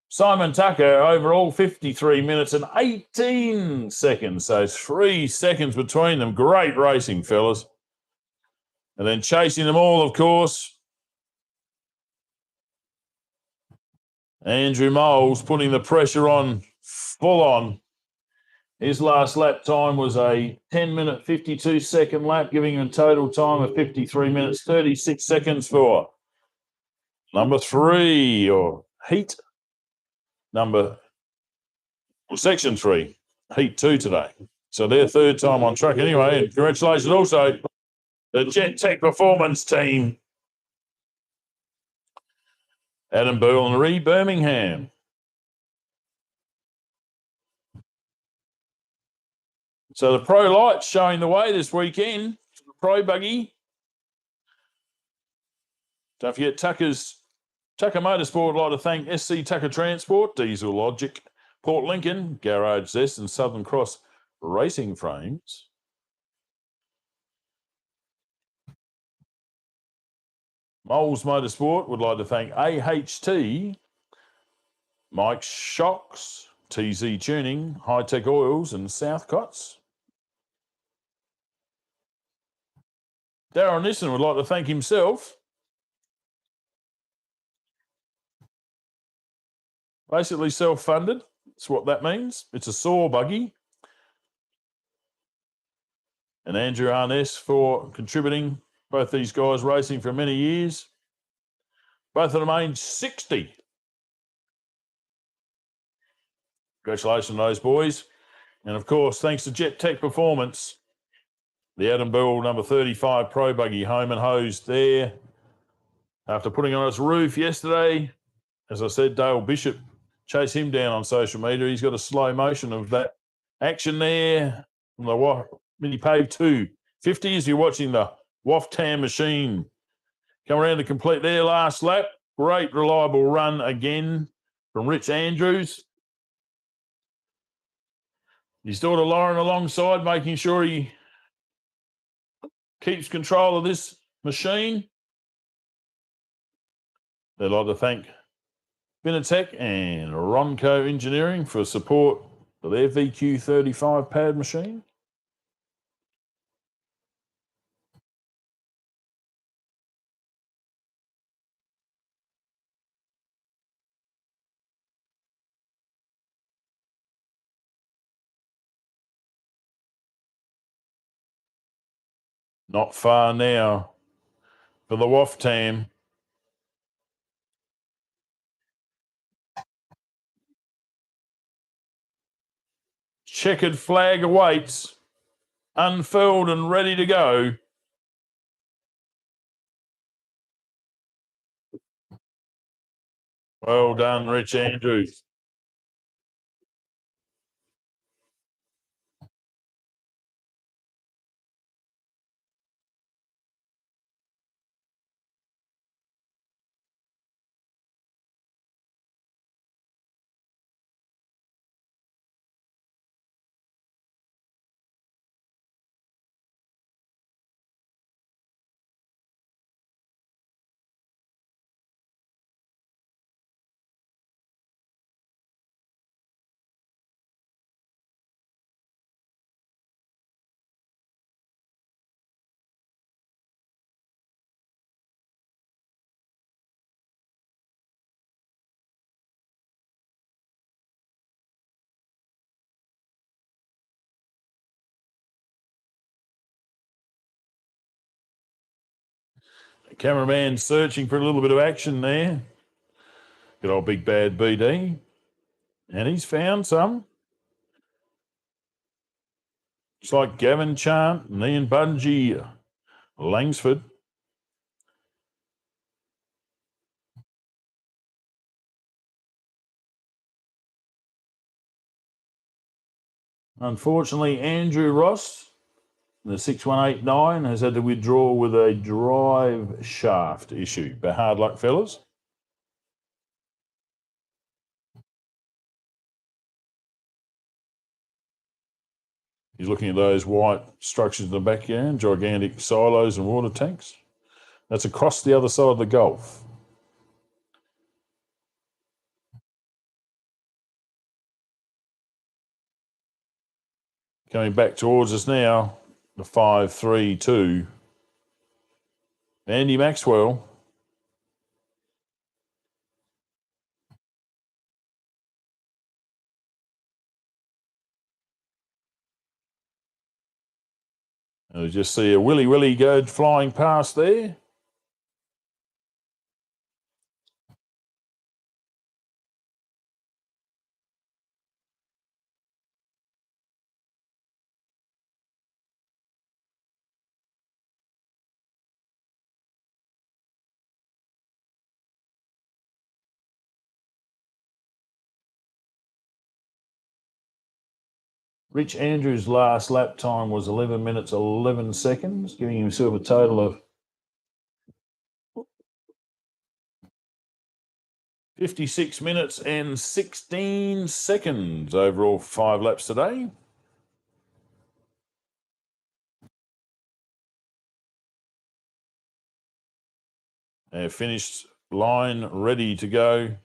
Simon Tucker overall 53 minutes and 18 seconds. So 3 seconds between them. Great racing, fellas. And then chasing them all, of course, Andrew Moles putting the pressure on full on. His last lap time was a 10-minute, 52-second lap, giving him a total time of 53 minutes, 36 seconds for number 3, or heat section 3, heat 2 today. So their third time on track anyway. And congratulations also the Jet Tech Performance team. Adam Burlery, Birmingham. So the Pro Lights showing the way this weekend. The Pro Buggy. Don't forget Tucker Motorsport would like to thank SC Tucker Transport, Diesel Logic, Port Lincoln, Garage Zest and Southern Cross Racing Frames. Moles Motorsport would like to thank AHT, Mike Shocks, TZ Tuning, High Tech Oils and Southcotts. Darren Nissen would like to thank himself. Basically self-funded. That's what that means. It's a saw buggy. And Andrew Arness for contributing. Both these guys racing for many years. Both of them aged 60. Congratulations to those boys. And, of course, thanks to Jet Tech Performance, the Adam Bull number 35 Pro Buggy home and hosed there. After putting on its roof yesterday, as I said, Dale Bishop chased him down on social media. He's got a slow motion of that action there from the MINIPAVE 250 as you're watching the Waftam machine come around to complete their last lap. Great, reliable run again from Rich Andrews. His daughter Lauren alongside, making sure he keeps control of this machine. They'd like to thank Binatech and Ronco Engineering for support for their VQ35 pad machine. Not far now for the Waftam. Checkered flag awaits, unfurled and ready to go. Well done, Rich Andrews. Cameraman searching for a little bit of action there. Good old big bad BD. And he's found some. It's like Gavin Chant and Ian Bungie, Langsford. Unfortunately, Andrew Ross, the 6189, has had to withdraw with a drive shaft issue. But hard luck, fellas. He's looking at those white structures in the backyard, gigantic silos and water tanks. That's across the other side of the Gulf. Coming back towards us now, the 532. Andy Maxwell. I just see a willy go flying past there. Rich Andrews' last lap time was 11 minutes, 11 seconds, giving himself a total of 56 minutes and 16 seconds overall, 5 laps today. Finished line ready to go.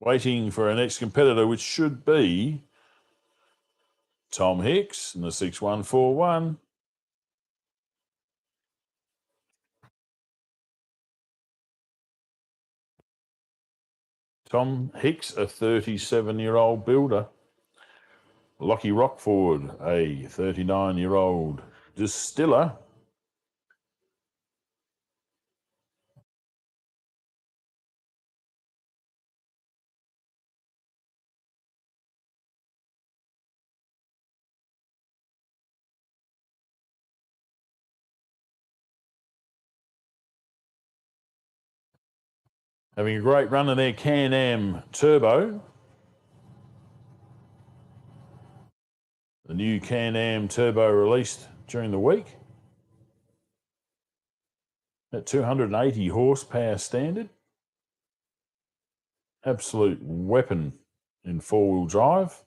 Waiting for our next competitor, which should be Tom Hicks in the 6141. Tom Hicks, a 37-year-old builder. Lockie Rockford, a 39-year-old distiller. Having a great run in their Can-Am Turbo. The new Can-Am Turbo released during the week. At 280 horsepower standard. Absolute weapon in four-wheel drive.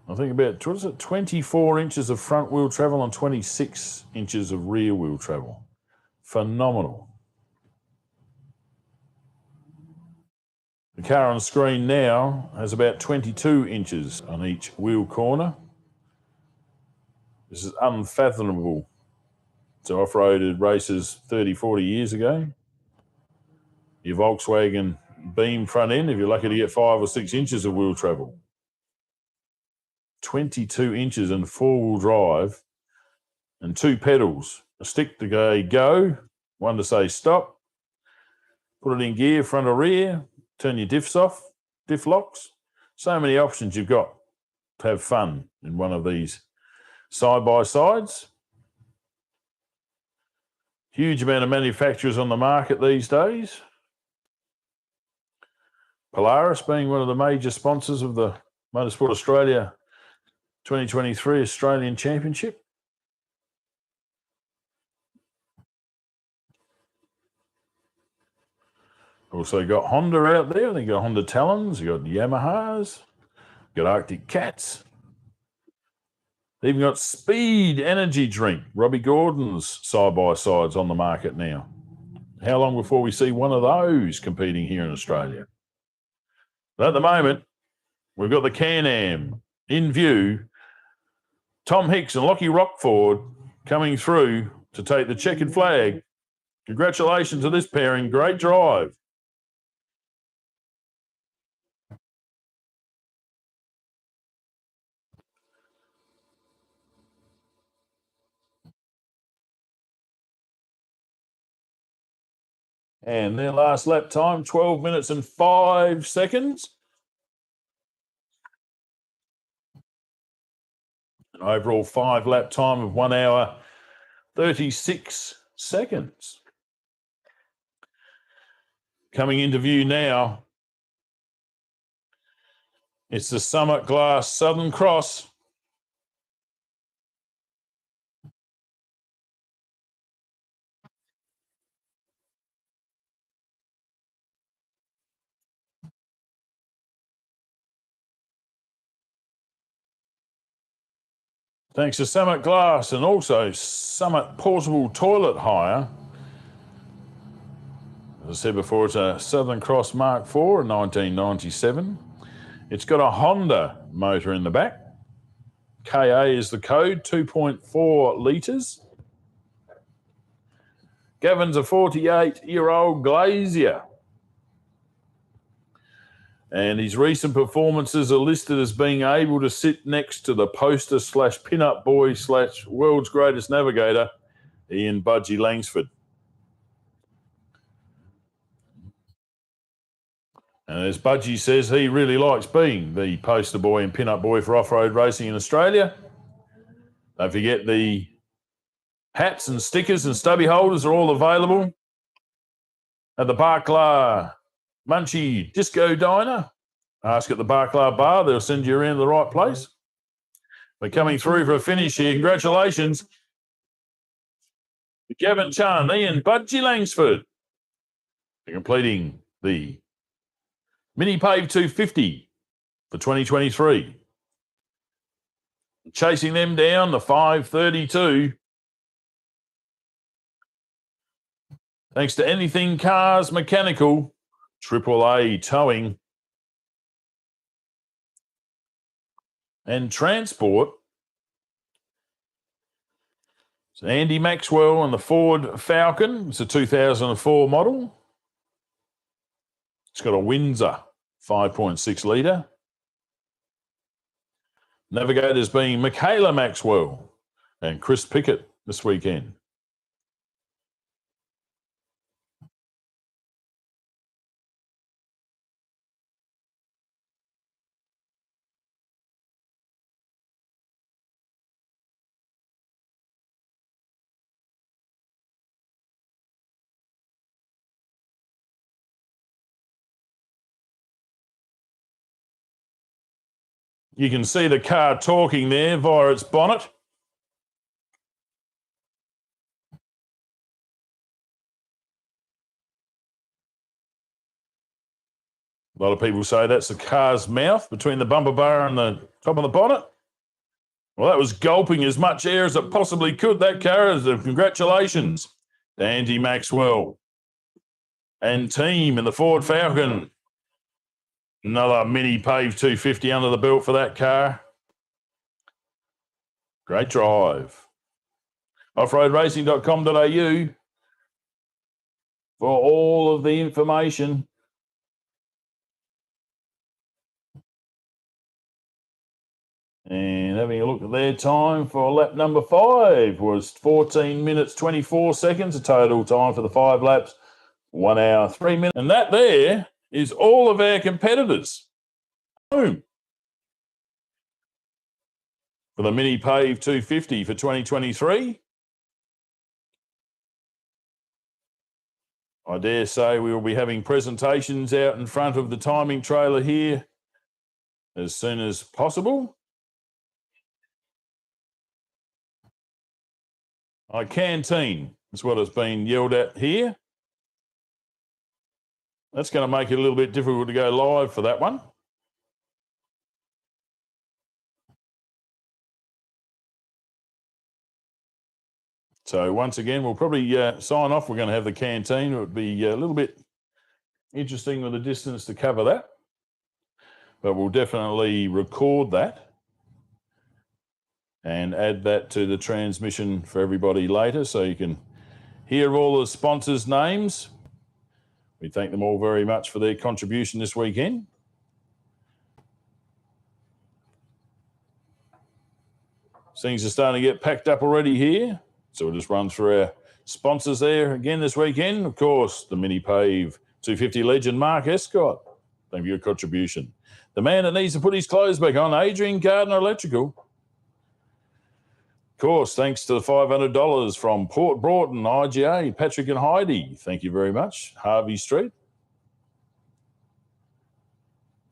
I think about 24 inches of front-wheel travel and 26 inches of rear-wheel travel. Phenomenal. The car on screen now has about 22 inches on each wheel corner. This is unfathomable to off-roaded races 30, 40 years ago. Your Volkswagen Beam front end, if you're lucky to get 5 or 6 inches of wheel travel. 22 inches and four-wheel drive and 2 pedals. A stick to go, one to say stop, put it in gear, front or rear, turn your diffs off, diff locks. So many options you've got to have fun in one of these side-by-sides. Huge amount of manufacturers on the market these days. Polaris being one of the major sponsors of the Motorsport Australia 2023 Australian Championship. Also got Honda out there. They got Honda Talons, you got Yamahas, got Arctic Cats. They've even got Speed Energy Drink, Robbie Gordon's side-by-sides on the market now. How long before we see one of those competing here in Australia? But at the moment, we've got the Can-Am in view. Tom Hicks and Lockie Rockford coming through to take the checkered flag. Congratulations to this pairing. Great drive. And their last lap time, 12 minutes and 5 seconds. An overall 5-lap time of 1 hour, 36 seconds. Coming into view now, it's the Summit Glass Southern Cross. Thanks to Summit Glass and also Summit Portable Toilet Hire. As I said before, it's a Southern Cross Mark IV, a 1997. It's got a Honda motor in the back. KA is the code, 2.4 litres. Gavin's a 48-year-old glazier. And his recent performances are listed as being able to sit next to the poster / pin-up boy / world's greatest navigator, Ian Budgie Langsford. And as Budgie says, he really likes being the poster boy and pin-up boy for off-road racing in Australia. Don't forget the hats and stickers and stubby holders are all available at the Barkla Munchie Disco Diner. Ask at the Barkla Bar. They'll send you around to the right place. We're coming through for a finish here. Congratulations to Gavin Chan, Ian Budgie Langsford. They're completing the MINIPAVE 250 for 2023. Chasing them down, the 532. Thanks to Anything Cars Mechanical, AAA Towing, and Transport. So Andy Maxwell and the Ford Falcon. It's a 2004 model. It's got a Windsor 5.6 litre. Navigators being Michaela Maxwell and Chris Pickett this weekend. You can see the car talking there via its bonnet. A lot of people say that's the car's mouth between the bumper bar and the top of the bonnet. Well, that was gulping as much air as it possibly could, that car. Congratulations to Andy Maxwell and team in the Ford Falcon. Another MINIPAVE 250 under the belt for that car. Great drive. Offroadracing.com.au for all of the information. And having a look at their time for lap number 5 was 14 minutes 24 seconds. The total time for the 5 laps, 1 hour 3 minutes. And that there is all of our competitors. Boom. For the MINIPAVE 250 for 2023. I dare say we will be having presentations out in front of the timing trailer here as soon as possible. Canteen is what has been yelled at here. That's going to make it a little bit difficult to go live for that one. So once again, we'll probably sign off. We're going to have the canteen. It would be a little bit interesting with the distance to cover that, but we'll definitely record that and add that to the transmission for everybody later so you can hear all the sponsors' names. We thank them all very much for their contribution this weekend. Things are starting to get packed up already here. So we'll just run through our sponsors there again this weekend. Of course, the MINIPAVE 250 legend, Mark Escott. Thank you for your contribution. The man that needs to put his clothes back on, Adrian Gardner Electrical. Of course, thanks to the $500 from Port Broughton, IGA, Patrick and Heidi. Thank you very much. Harvey Street.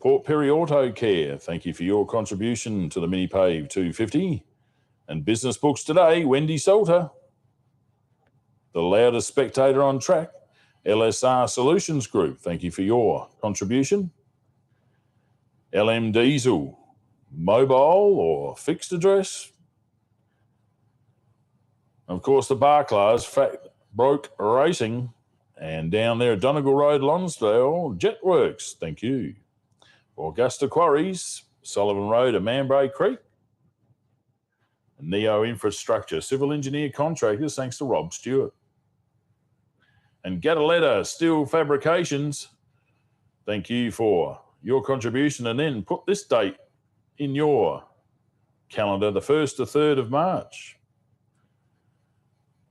Port Perry Auto Care. Thank you for your contribution to the MINIPAVE 250. And Business Books Today, Wendy Salter. The loudest spectator on track, LSR Solutions Group. Thank you for your contribution. LM Diesel, mobile or fixed address. Of course, the Barclays, Broke Racing, and down there at Donegal Road, Lonsdale, Jetworks. Thank you. Augusta Quarries, Sullivan Road at Mambray Creek. Neo Infrastructure, civil engineer contractors, thanks to Rob Stewart. And Gataletta Steel Fabrications, thank you for your contribution. And then put this date in your calendar, the 1st to 3rd of March,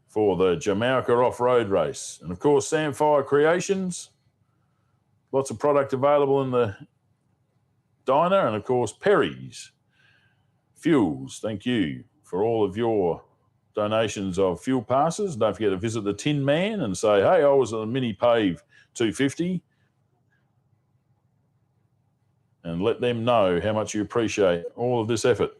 for the Jamaica Off-Road Race. And, of course, Samphire Creations, lots of product available in the diner. And, of course, Perry's Fuels, thank you for all of your donations of fuel passes. Don't forget to visit the Tin Man and say, hey, I was at the MINIPAVE 250, and let them know how much you appreciate all of this effort.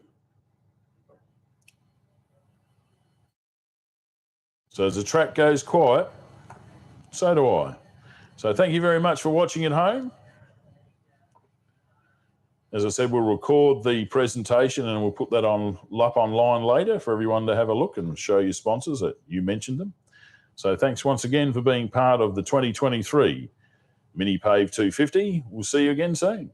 So as the track goes quiet, so do I. So thank you very much for watching at home. As I said, we'll record the presentation and we'll put that up online later for everyone to have a look and show you sponsors that you mentioned them. So thanks once again for being part of the 2023 MINIPAVE 250. We'll see you again soon.